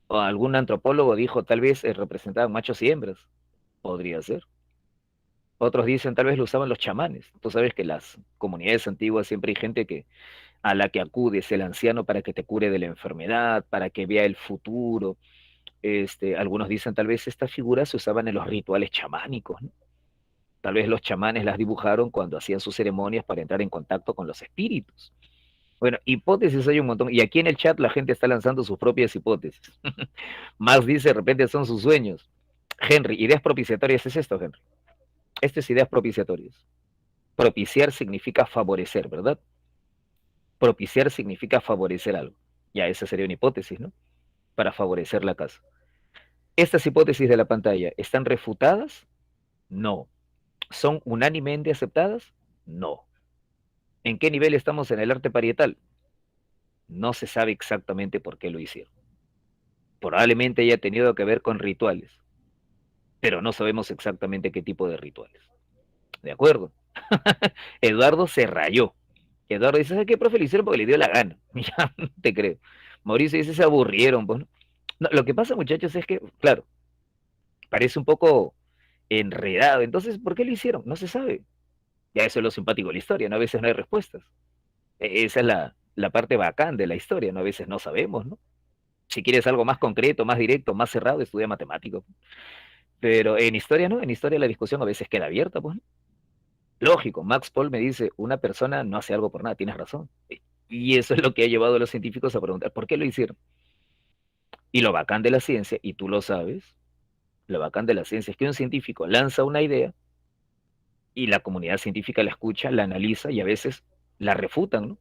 O algún antropólogo dijo tal vez representaban machos y hembras, podría ser. Otros dicen tal vez lo usaban los chamanes. Tú sabes que las comunidades antiguas siempre hay gente que a la que acudes, el anciano para que te cure de la enfermedad, para que vea el futuro. Algunos dicen tal vez estas figuras se usaban en los rituales chamánicos, ¿no? Tal vez los chamanes las dibujaron cuando hacían sus ceremonias para entrar en contacto con los espíritus. Bueno, hipótesis hay un montón. Y aquí en el chat la gente está lanzando sus propias hipótesis. Max dice, de repente son sus sueños. Henry, ideas propiciatorias es esto, Henry. Esto es ideas propiciatorias. Propiciar significa favorecer, ¿verdad? Propiciar significa favorecer algo. Ya, esa sería una hipótesis, ¿no? Para favorecer la casa. ¿Estas hipótesis de la pantalla están refutadas? No. ¿Son unánimemente aceptadas? No. ¿En qué nivel estamos en el arte parietal? No se sabe exactamente por qué lo hicieron. Probablemente haya tenido que ver con rituales, pero no sabemos exactamente qué tipo de rituales. ¿De acuerdo? Eduardo se rayó. Eduardo dice, ¿sabes qué, profe? Lo hicieron porque le dio la gana. Ya, no te creo. Mauricio dice, se aburrieron. Pues, ¿no? No, lo que pasa, muchachos, es que, claro, parece un poco enredado. Entonces, ¿por qué lo hicieron? No se sabe. Ya eso es lo simpático de la historia, ¿no? A veces no hay respuestas. Esa es la parte bacán de la historia, ¿no? A veces no sabemos, ¿no? Si quieres algo más concreto, más directo, más cerrado, estudia matemático. Pero en historia no, en historia la discusión a veces queda abierta, pues. ¿No? Lógico, Max Paul me dice, una persona no hace algo por nada, tienes razón. Y eso es lo que ha llevado a los científicos a preguntar, ¿por qué lo hicieron? Y lo bacán de la ciencia, y tú lo sabes, lo bacán de la ciencia es que un científico lanza una idea y la comunidad científica la escucha, la analiza y a veces la refutan, ¿no?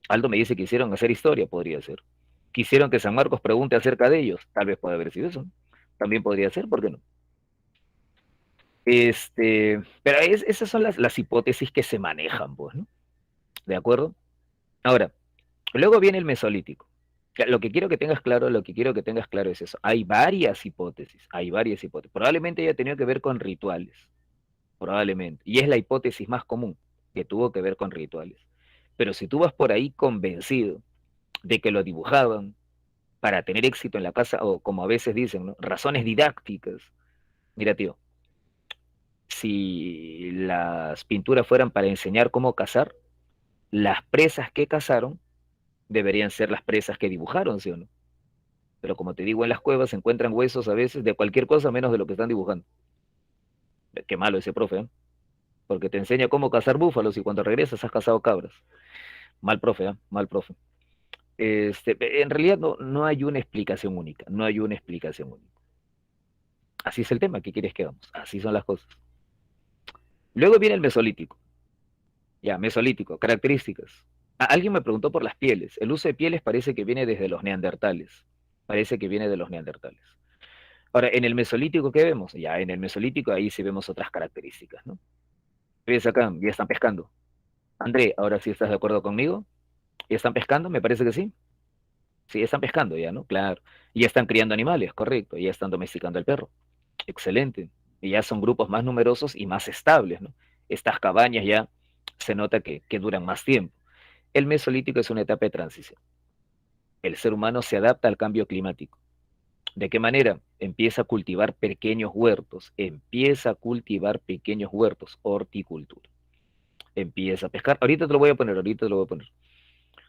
Aldo me dice que quisieron hacer historia, podría ser. Quisieron que San Marcos pregunte acerca de ellos, tal vez puede haber sido eso. ¿No? También podría ser, ¿por qué no? Pero esas son las hipótesis que se manejan, pues, ¿no? ¿De acuerdo? Ahora, luego viene el mesolítico. Lo que quiero que tengas claro, lo que quiero que tengas claro es eso. Hay varias hipótesis, hay varias hipótesis. Probablemente haya tenido que ver con rituales, probablemente. Y es la hipótesis más común, que tuvo que ver con rituales. Pero si tú vas por ahí convencido de que lo dibujaban para tener éxito en la casa, o como a veces dicen, ¿no? Razones didácticas. Mira, tío, si las pinturas fueran para enseñar cómo cazar, las presas que cazaron deberían ser las presas que dibujaron, ¿sí o no? Pero como te digo, en las cuevas se encuentran huesos a veces de cualquier cosa menos de lo que están dibujando. Qué malo ese profe, ¿eh? Porque te enseña cómo cazar búfalos y cuando regresas has cazado cabras. Mal profe, ¿eh? Mal profe. En realidad no hay una explicación única, no hay una explicación única. Así es el tema, ¿qué quieres que hagamos? Así son las cosas. Luego viene el mesolítico. Ya, mesolítico, características. Alguien me preguntó por las pieles. El uso de pieles parece que viene desde los neandertales. Parece que viene de los neandertales. Ahora, en el mesolítico, ¿qué vemos? Ya, en el mesolítico ahí sí vemos otras características, ¿no? Ves acá, ya están pescando. André, ahora sí estás de acuerdo conmigo. ¿Ya están pescando? Me parece que sí. Sí, están pescando ya, ¿no? Claro. Y ya están criando animales, correcto. Y ya están domesticando al perro. Excelente. Y ya son grupos más numerosos y más estables, ¿no? Estas cabañas ya se nota que duran más tiempo. El mesolítico es una etapa de transición. El ser humano se adapta al cambio climático. ¿De qué manera? Empieza a cultivar pequeños huertos, empieza a cultivar pequeños huertos, horticultura. Empieza a pescar, ahorita te lo voy a poner, ahorita te lo voy a poner.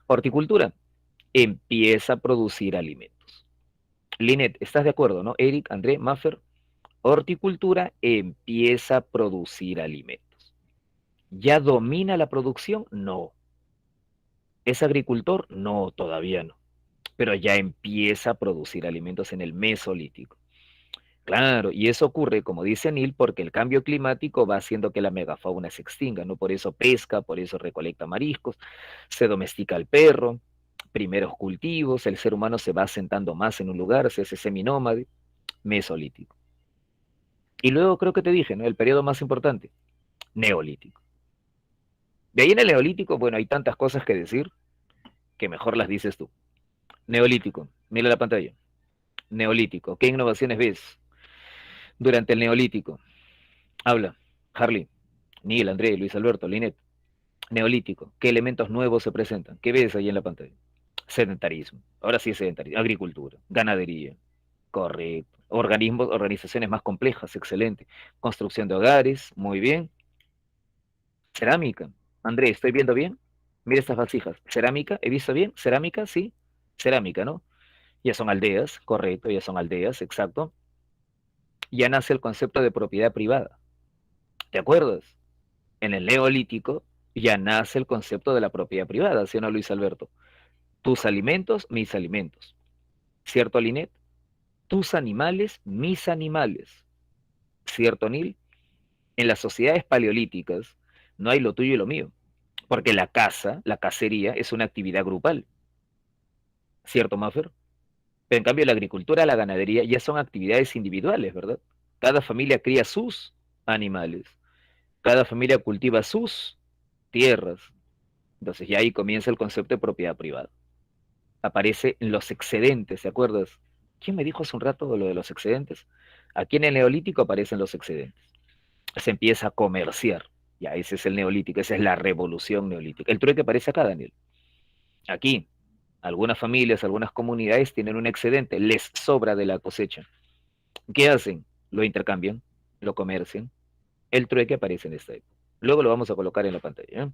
Horticultura, empieza a producir alimentos. Linet, ¿estás de acuerdo, no? Eric, André, Maffer, horticultura empieza a producir alimentos. ¿Ya domina la producción? No. ¿Es agricultor? No, todavía no. Pero ya empieza a producir alimentos en el Mesolítico. Claro, y eso ocurre, como dice Neil, porque el cambio climático va haciendo que la megafauna se extinga, ¿no? Por eso pesca, por eso recolecta mariscos, se domestica al perro, primeros cultivos, el ser humano se va asentando más en un lugar, se hace seminómade, mesolítico. Y luego creo que te dije, ¿no? El periodo más importante, neolítico. De ahí en el neolítico, bueno, hay tantas cosas que decir que mejor las dices tú. Neolítico, mira la pantalla. Neolítico, ¿qué innovaciones ves durante el neolítico? Habla, Harley, Neil, André, Luis Alberto, Linet. Neolítico, ¿qué elementos nuevos se presentan? ¿Qué ves ahí en la pantalla? Sedentarismo, ahora sí es sedentarismo, agricultura, ganadería, correcto. Organismos, organizaciones más complejas, excelente. Construcción de hogares, muy bien. Cerámica, André, ¿estoy viendo bien? Mira estas vasijas. Cerámica, ¿he visto bien? Cerámica, sí. Cerámica, ¿no? Ya son aldeas, correcto, ya son aldeas, exacto. Ya nace el concepto de propiedad privada. ¿Te acuerdas? En el neolítico ya nace el concepto de la propiedad privada, ¿sí o no, Luis Alberto? Tus alimentos, mis alimentos. ¿Cierto, Linet? Tus animales, mis animales. ¿Cierto, Nil? En las sociedades paleolíticas no hay lo tuyo y lo mío, porque la caza, la cacería, es una actividad grupal. ¿Cierto, Maffer? Pero en cambio la agricultura, la ganadería ya son actividades individuales, ¿verdad? Cada familia cría sus animales, cada familia cultiva sus tierras. Entonces ya ahí comienza el concepto de propiedad privada. Aparece en los excedentes, ¿te acuerdas? ¿Quién me dijo hace un rato lo de los excedentes? Aquí en el neolítico aparecen los excedentes. Se empieza a comerciar. Ya, ese es el neolítico, esa es la revolución neolítica. El trueque aparece acá, Daniel. Aquí, algunas familias, algunas comunidades tienen un excedente, les sobra de la cosecha. ¿Qué hacen? Lo intercambian, lo comercian. El trueque aparece en esta época. Luego lo vamos a colocar en la pantalla.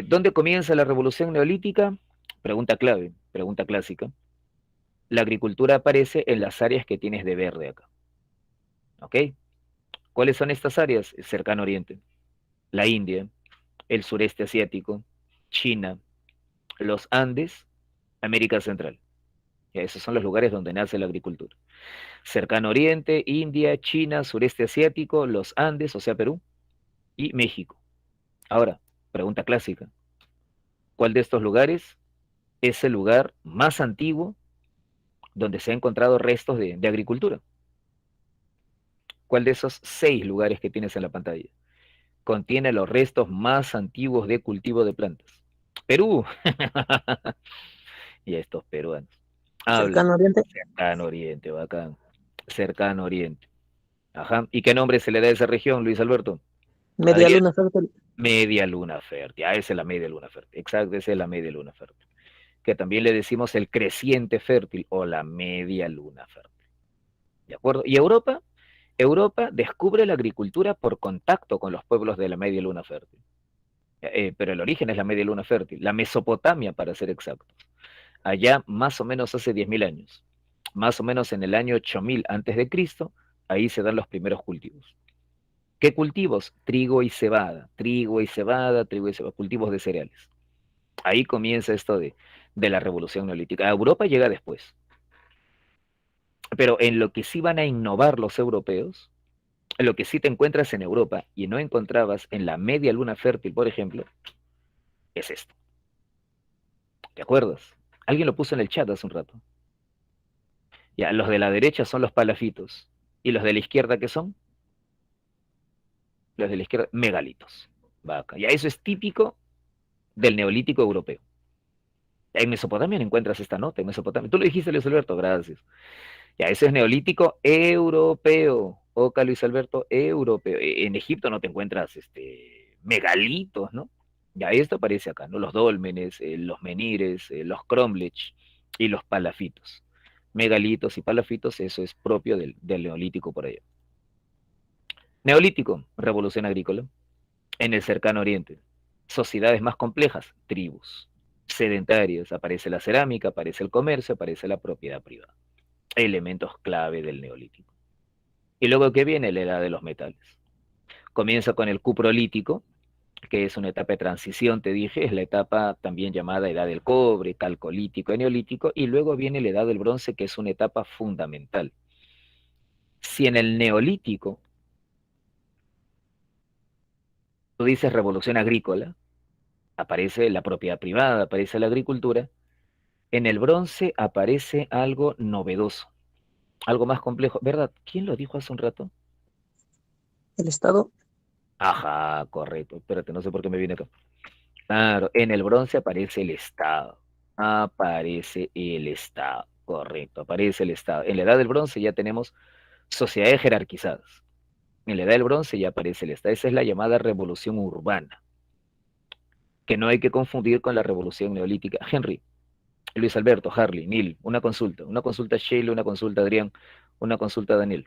¿Dónde comienza la revolución neolítica? Pregunta clave, pregunta clásica. La agricultura aparece en las áreas que tienes de verde acá. ¿Ok? ¿Cuáles son estas áreas? El cercano oriente, la India, el sureste asiático, China, los Andes, América Central. Ya, esos son los lugares donde nace la agricultura. Cercano Oriente, India, China, sureste asiático, los Andes, o sea, Perú, y México. Ahora, pregunta clásica. ¿Cuál de estos lugares es el lugar más antiguo donde se han encontrado restos de agricultura? ¿Cuál de esos 6 lugares que tienes en la pantalla contiene los restos más antiguos de cultivo de plantas? Perú. Y estos peruanos. Habla. Cercano Oriente, Cercano Oriente, bacán. Cercano Oriente. Ajá. ¿Y qué nombre se le da a esa región, Luis Alberto? Media Adrián. Luna fértil. Media luna fértil. Ah, esa es la media luna fértil. Exacto, esa es la media luna fértil. Que también le decimos el creciente fértil o la media luna fértil. ¿De acuerdo? ¿Y Europa? Europa descubre la agricultura por contacto con los pueblos de la media luna fértil. Pero el origen es la media luna fértil, la Mesopotamia para ser exactos. Allá más o menos hace 10.000 años, más o menos en el año 8000 antes de Cristo, ahí se dan los primeros cultivos. ¿Qué cultivos? Trigo y cebada, trigo y cebada, trigo y cebada, cultivos de cereales. Ahí comienza esto de la revolución neolítica. A Europa llega después, pero en lo que sí van a innovar los europeos, en lo que sí te encuentras en Europa y no encontrabas en la media luna fértil, por ejemplo, es esto. ¿Te acuerdas? Alguien lo puso en el chat hace un rato. Ya, los de la derecha son los palafitos. ¿Y los de la izquierda qué son? Los de la izquierda, megalitos. Vaca. Ya, eso es típico del neolítico europeo. En Mesopotamia no encuentras esta nota, en Mesopotamia. Tú lo dijiste, Luis Alberto, gracias. Ya, ese es neolítico europeo. Oca, Luis Alberto, europeo. En Egipto no te encuentras megalitos, ¿no? Ya, esto aparece acá, ¿no? Los dólmenes, los menires, los cromlech y los palafitos. Megalitos y palafitos, eso es propio del neolítico por allá. Neolítico, revolución agrícola. En el cercano oriente, sociedades más complejas, tribus. Sedentarias, aparece la cerámica, aparece el comercio, aparece la propiedad privada. Elementos clave del neolítico. Y luego, ¿qué viene? La edad de los metales. Comienza con el cuprolítico, que es una etapa de transición, te dije, es la etapa también llamada edad del cobre, calcolítico, neolítico, y luego viene la edad del bronce, que es una etapa fundamental. Si en el neolítico tú dices revolución agrícola, aparece la propiedad privada, aparece la agricultura. En el bronce aparece algo novedoso, algo más complejo, ¿verdad? ¿Quién lo dijo hace un rato? El Estado, Ajá, correcto. Espérate, no sé por qué me viene acá. Claro, en el bronce aparece el Estado. Aparece el Estado. Correcto, aparece el Estado. En la edad del bronce ya tenemos sociedades jerarquizadas. En la edad del bronce ya aparece el Estado. Esa es la llamada revolución urbana, que no hay que confundir con la revolución neolítica. Henry, Luis Alberto, Harley, Neil, una consulta Sheila, una consulta Adrián, una consulta Daniel.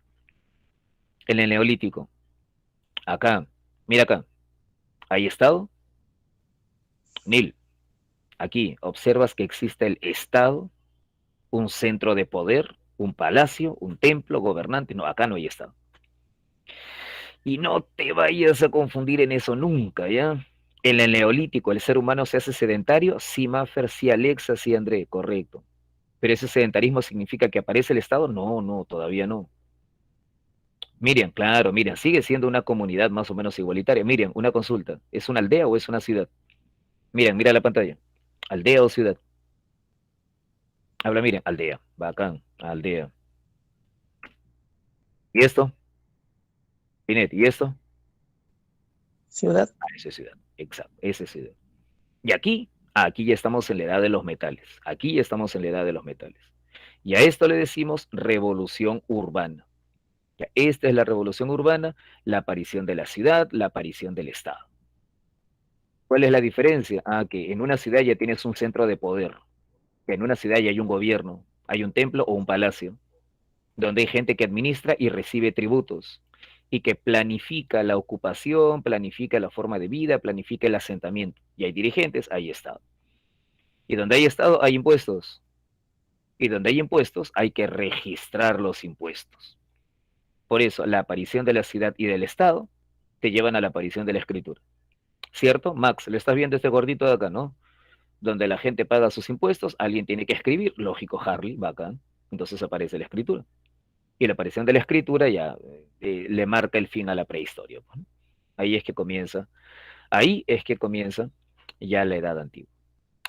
En el neolítico, acá, mira acá, ¿hay Estado? Neil, aquí observas que existe el Estado, un centro de poder, un palacio, un templo, gobernante. No, acá no hay Estado. Y no te vayas a confundir en eso nunca, ¿ya? En el neolítico, el ser humano se hace sedentario. Sí, Maffer, sí, Alexa, sí, André, correcto. Pero ese sedentarismo significa que aparece el Estado. No, no, todavía no. Miriam, claro, Miriam, sigue siendo una comunidad más o menos igualitaria. Miriam, una consulta. ¿Es una aldea o es una ciudad? Miriam, mira la pantalla. ¿Aldea o ciudad? Habla, Miriam. Aldea. Bacán. Aldea. ¿Y esto? Pinet, ¿y esto? ciudad, Ah, esa es ciudad. Exacto, esa es ciudad. Y aquí ya estamos en la edad de los metales. Aquí ya estamos en la edad de los metales. Y a esto le decimos revolución urbana. Ya, esta es la revolución urbana, la aparición de la ciudad, la aparición del Estado. ¿Cuál es la diferencia? Ah, que en una ciudad ya tienes un centro de poder, que en una ciudad ya hay un gobierno, hay un templo o un palacio, donde hay gente que administra y recibe tributos, y que planifica la ocupación, planifica la forma de vida, planifica el asentamiento. Y hay dirigentes, hay Estado. Y donde hay Estado hay impuestos. Y donde hay impuestos hay que registrar los impuestos. Por eso la aparición de la ciudad y del Estado te llevan a la aparición de la escritura. ¿Cierto? Max, le estás viendo este gordito de acá, ¿no? Donde la gente paga sus impuestos, alguien tiene que escribir, lógico, Harley, bacán. Entonces aparece la escritura. Y la aparición de la escritura ya le marca el fin a la prehistoria. Pues, ¿no? Ahí es que comienza ya la edad antigua.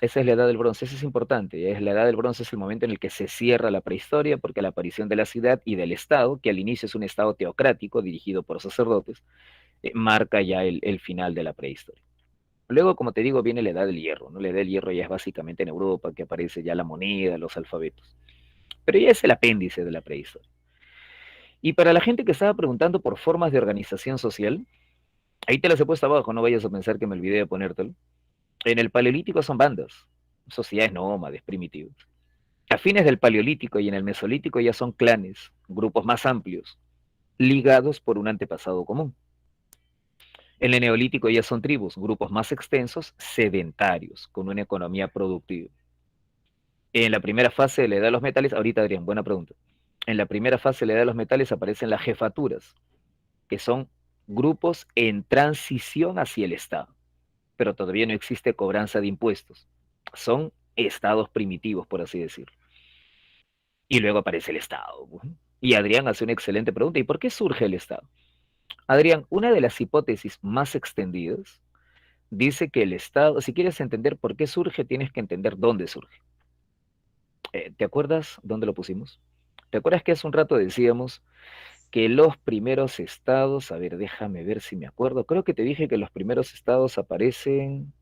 Esa es la edad del bronce, eso es importante. Es la edad del bronce es el momento en el que se cierra la prehistoria, porque la aparición de la ciudad y del Estado, que al inicio es un Estado teocrático dirigido por sacerdotes, marca ya el final de la prehistoria. Luego, como te digo, viene la edad del hierro, ¿no? La edad del hierro ya es básicamente en Europa, que aparece ya la moneda, los alfabetos. Pero ya es el apéndice de la prehistoria. Y para la gente que estaba preguntando por formas de organización social, ahí te las he puesto abajo, no vayas a pensar que me olvidé de ponértelo. En el paleolítico son bandas, sociedades nómades, primitivas. A fines del paleolítico y en el mesolítico ya son clanes, grupos más amplios, ligados por un antepasado común. En el neolítico ya son tribus, grupos más extensos, sedentarios, con una economía productiva. En la primera fase de la edad de los metales, ahorita Adrián, buena pregunta. En la primera fase de la edad de los metales aparecen las jefaturas, que son grupos en transición hacia el Estado, pero todavía no existe cobranza de impuestos. Son estados primitivos, por así decirlo. Y luego aparece el Estado. Y Adrián hace una excelente pregunta. ¿Y por qué surge el Estado? Adrián, una de las hipótesis más extendidas dice que el Estado, si quieres entender por qué surge, tienes que entender dónde surge. ¿Te acuerdas dónde lo pusimos? ¿Te acuerdas que hace un rato decíamos que los primeros estados, a ver, déjame ver si me acuerdo, creo que te dije que los primeros estados aparecen,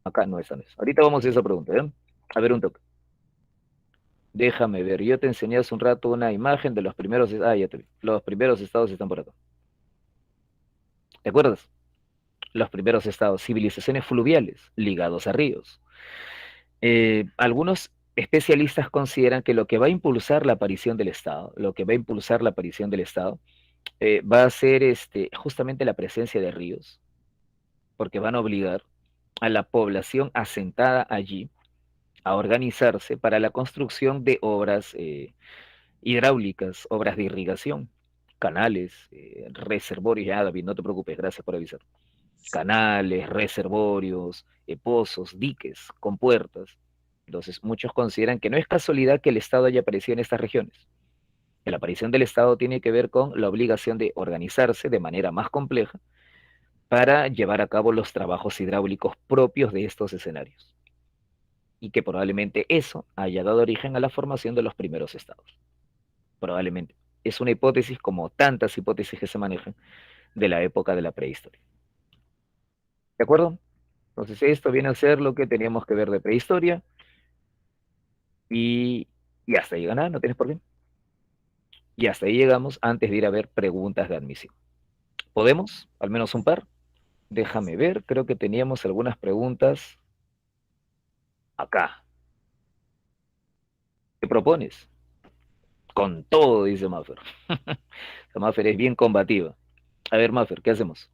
acá no están eso. Ahorita vamos a esa pregunta, ¿eh? A ver un toque. Déjame ver, yo te enseñé hace un rato una imagen de los primeros, ya te vi. Los primeros estados están por acá. ¿Te acuerdas? Los primeros estados, civilizaciones fluviales ligados a ríos. Algunos especialistas consideran que lo que va a impulsar la aparición del Estado, lo que va a impulsar la aparición del Estado, va a ser justamente la presencia de ríos, porque van a obligar a la población asentada allí a organizarse para la construcción de obras hidráulicas, obras de irrigación, canales, reservorios. Ya, David, no te preocupes, gracias por avisar. Canales, reservorios, pozos, diques, compuertas. Entonces, muchos consideran que no es casualidad que el Estado haya aparecido en estas regiones. La aparición del Estado tiene que ver con la obligación de organizarse de manera más compleja para llevar a cabo los trabajos hidráulicos propios de estos escenarios. Y que probablemente eso haya dado origen a la formación de los primeros estados. Probablemente. Es una hipótesis como tantas hipótesis que se manejan de la época de la prehistoria. ¿De acuerdo? Entonces esto viene a ser lo que teníamos que ver de prehistoria y, y hasta ahí ganar, no tienes por qué. Y hasta ahí llegamos antes de ir a ver preguntas de admisión. ¿Podemos? Al menos un par. Déjame ver, creo que teníamos algunas preguntas acá. ¿Qué propones? Con todo, dice Maffer. Maffer es bien combativa. A ver, Maffer, ¿qué hacemos?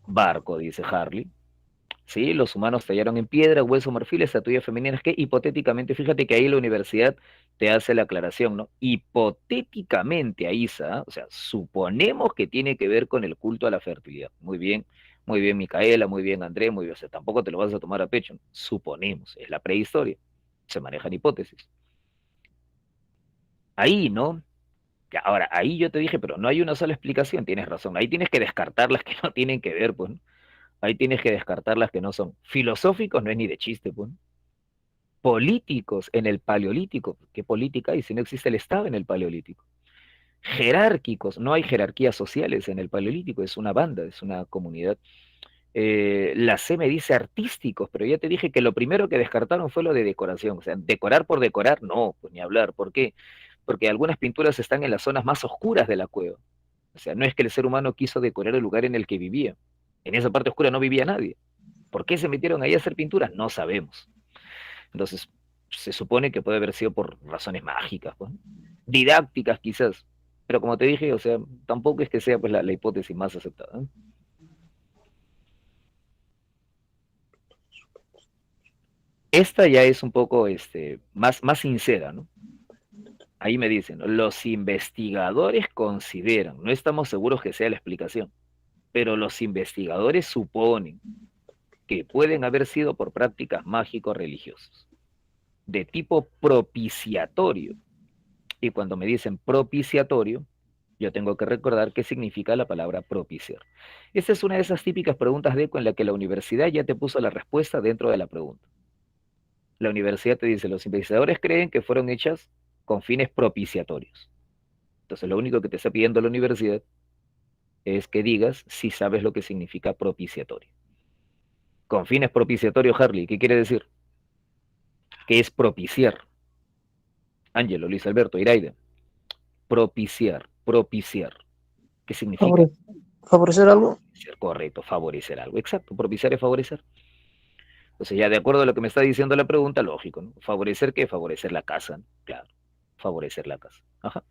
Barco, dice Harley. Sí, los humanos tallaron en piedra, hueso, marfil, estatuillas femeninas que hipotéticamente, fíjate que ahí la universidad te hace la aclaración, ¿no? Hipotéticamente, Aisa, o sea, suponemos que tiene que ver con el culto a la fertilidad. Muy bien, Micaela, muy bien, André, muy bien, o sea, tampoco te lo vas a tomar a pecho, ¿no? Suponemos, es la prehistoria, se manejan hipótesis. Ahí, ¿no? Ya, ahora, ahí yo te dije, pero no hay una sola explicación, tienes razón, ahí tienes que descartar las que no tienen que ver, pues, ¿no? Ahí tienes que descartar las que no son filosóficos, no es ni de chiste, pues. Políticos en el paleolítico, ¿qué política hay si no existe el Estado en el paleolítico? Jerárquicos, no hay jerarquías sociales en el paleolítico, es una banda, es una comunidad. La C me dice artísticos, pero ya te dije que lo primero que descartaron fue lo de decoración, o sea, decorar por decorar, no, pues ni hablar, ¿por qué? Porque algunas pinturas están en las zonas más oscuras de la cueva, o sea, no es que el ser humano quiso decorar el lugar en el que vivía, en esa parte oscura no vivía nadie. ¿Por qué se metieron ahí a hacer pinturas? No sabemos. Entonces, se supone que puede haber sido por razones mágicas, pues, didácticas quizás, pero como te dije, o sea, tampoco es que sea pues la hipótesis más aceptada, ¿no? Esta ya es un poco más sincera, ¿no? Ahí me dicen, ¿no? Los investigadores consideran, no estamos seguros que sea la explicación, pero los investigadores suponen que pueden haber sido por prácticas mágico-religiosas, de tipo propiciatorio. Y cuando me dicen propiciatorio, yo tengo que recordar qué significa la palabra propiciar. Esta es una de esas típicas preguntas de eco en la que la universidad ya te puso la respuesta dentro de la pregunta. La universidad te dice, los investigadores creen que fueron hechas con fines propiciatorios. Entonces, lo único que te está pidiendo la universidad es que digas si sabes lo que significa propiciatorio. Con fines propiciatorios, Harley, ¿qué quiere decir? ¿Qué es propiciar? Ángelo, Luis Alberto, Iraida. Propiciar, propiciar. ¿Qué significa? Favorecer algo. Ser correcto, favorecer algo. Exacto, propiciar es favorecer. Entonces, ya de acuerdo a lo que me está diciendo la pregunta, lógico, ¿no? ¿Favorecer qué? Favorecer la casa, ¿no? Claro, favorecer la casa. Ajá.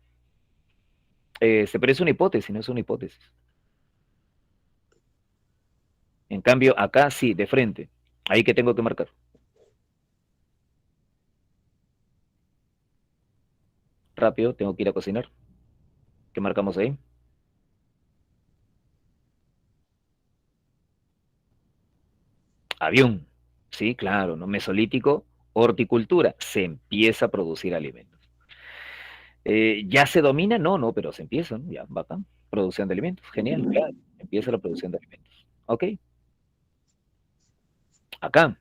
Pero es una hipótesis, no es una hipótesis. En cambio, acá sí, de frente. Ahí que tengo que marcar. Rápido, tengo que ir a cocinar. ¿Qué marcamos ahí? Avión. Sí, claro, ¿no? Mesolítico, horticultura. Se empieza a producir alimentos. ¿Ya se domina? No, no, pero se empieza, ¿no? Ya, bacán. Producción de alimentos. Genial, claro. Empieza la producción de alimentos. Ok. Acá.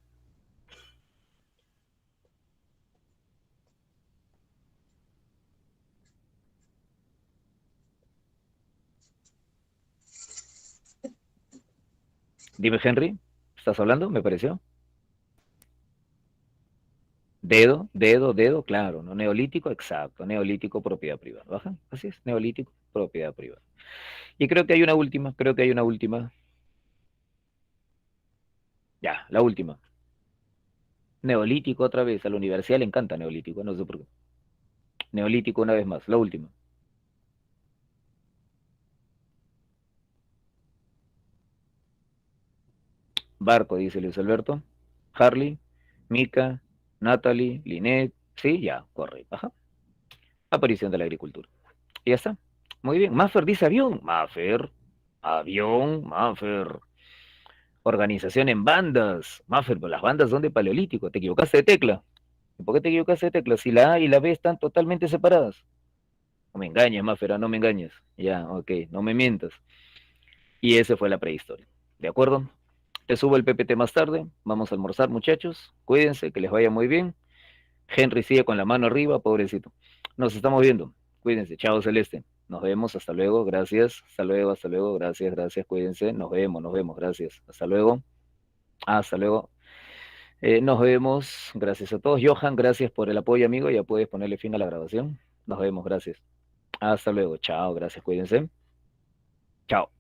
Dime, Henry. ¿Estás hablando? Me pareció. Dedo, dedo, dedo, claro, ¿no? Neolítico, exacto. Neolítico, propiedad privada. Baja, así es. Neolítico, propiedad privada. Y creo que hay una última, creo que hay una última. Ya, la última. Neolítico otra vez. A la universidad le encanta neolítico, no sé por qué. Neolítico una vez más, la última. Barco, dice Luis Alberto. Harley, Mika, Natalie, Linet. Sí, ya, correcto. Ajá. Aparición de la agricultura. Y ya está. Muy bien. Maffer dice avión. Maffer. Avión, Maffer. Organización en bandas. Maffer, pero las bandas son de paleolítico. Te equivocaste de tecla. ¿Y por qué te equivocaste de tecla? Si la A y la B están totalmente separadas. No me engañes, Maffer, no me engañes. Ya, ok, no me mientas. Y ese fue la prehistoria. ¿De acuerdo? Te subo el PPT más tarde. Vamos a almorzar, muchachos. Cuídense, que les vaya muy bien. Henry sigue con la mano arriba, pobrecito. Nos estamos viendo. Cuídense. Chao, Celeste. Nos vemos. Hasta luego. Gracias. Hasta luego. Hasta luego. Gracias. Gracias. Cuídense. Nos vemos. Nos vemos. Gracias. Hasta luego. Hasta luego. Nos vemos. Gracias a todos. Johan, gracias por el apoyo, amigo. Ya puedes ponerle fin a la grabación. Nos vemos. Gracias. Hasta luego. Chao. Gracias. Cuídense. Chao.